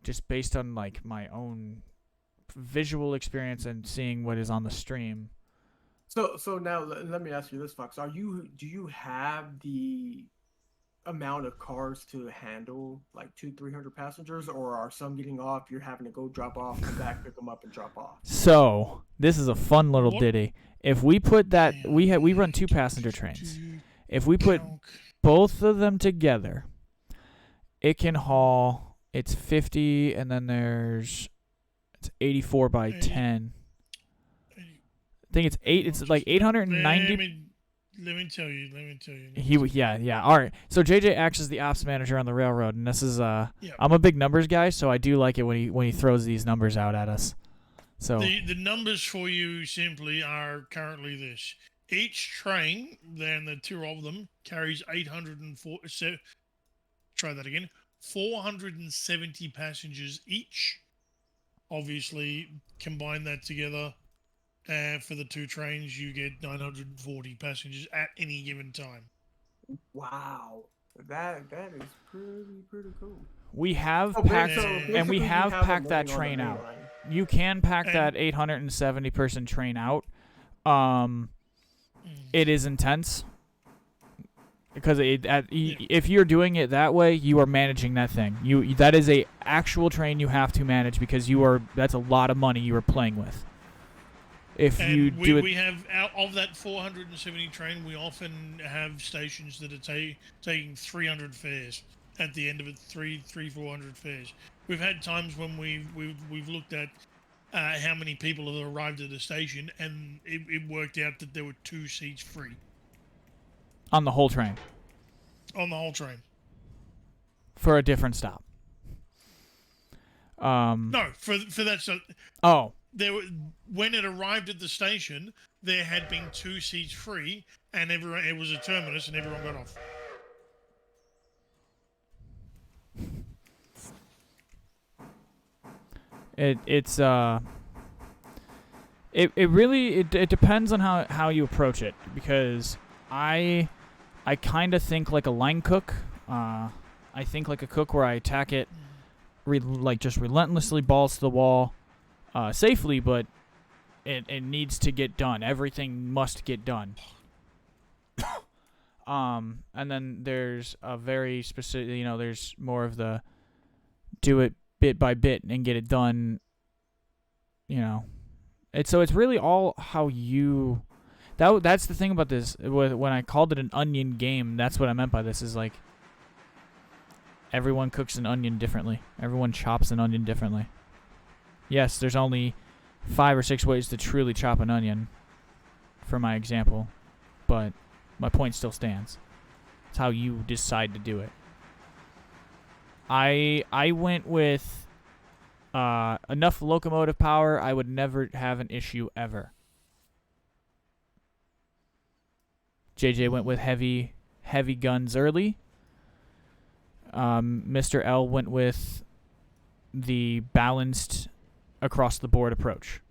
just based on like my own visual experience and seeing what is on the stream. So now let me ask you this, Fox. Do you have the amount of cars to handle like 300 passengers, or are some getting off? You're having to go drop off, come back, pick them up, and drop off. So this is a fun little ditty. If we put that, we run 2 passenger trains. If we put both of them together, it can haul. It's 50, and then it's 84 by 10. I think it's 8. It's like 890. Let me tell you. Yeah. All right. So JJ acts as the ops manager on the railroad, and this is I'm a big numbers guy, so I do like it when he throws these numbers out at us. So the numbers for you simply are currently this: each train, then the 2 of them, carries 804. Try that again. 470 passengers each. Obviously, combine that together. For the 2 trains, you get 940 passengers at any given time. Wow, that is pretty cool. We have packed that train out. You can pack that 870 person train out. It is intense because if you're doing it that way, you are managing that thing. That is a actual train you have to manage because that's a lot of money you are playing with. We have out of that 470 train, we often have stations that are taking 300 fares at the end of it, 400 fares. We've had times when we've looked at how many people have arrived at the station, and it worked out that there were 2 seats free on the whole train. On the whole train. For a different stop. No, for that. So, when it arrived at the station, there had been 2 seats free, and it was a terminus, and everyone got off. It really depends on how you approach it, because I kind of think like a line cook. I think like a cook where I attack it just relentlessly, balls to the wall, safely, but it needs to get done. Everything must get done. And then there's a very specific, there's more of the do it bit by bit and get it done. It's really all how you. That's the thing about this. When I called it an onion game, that's what I meant by this. Is like everyone cooks an onion differently. Everyone chops an onion differently. Yes, there's only 5 or 6 ways to truly chop an onion, for my example, but my point still stands. It's how you decide to do it. I went with enough locomotive power. I would never have an issue ever. JJ went with heavy guns early. Mr.L went with the balanced across the board approach.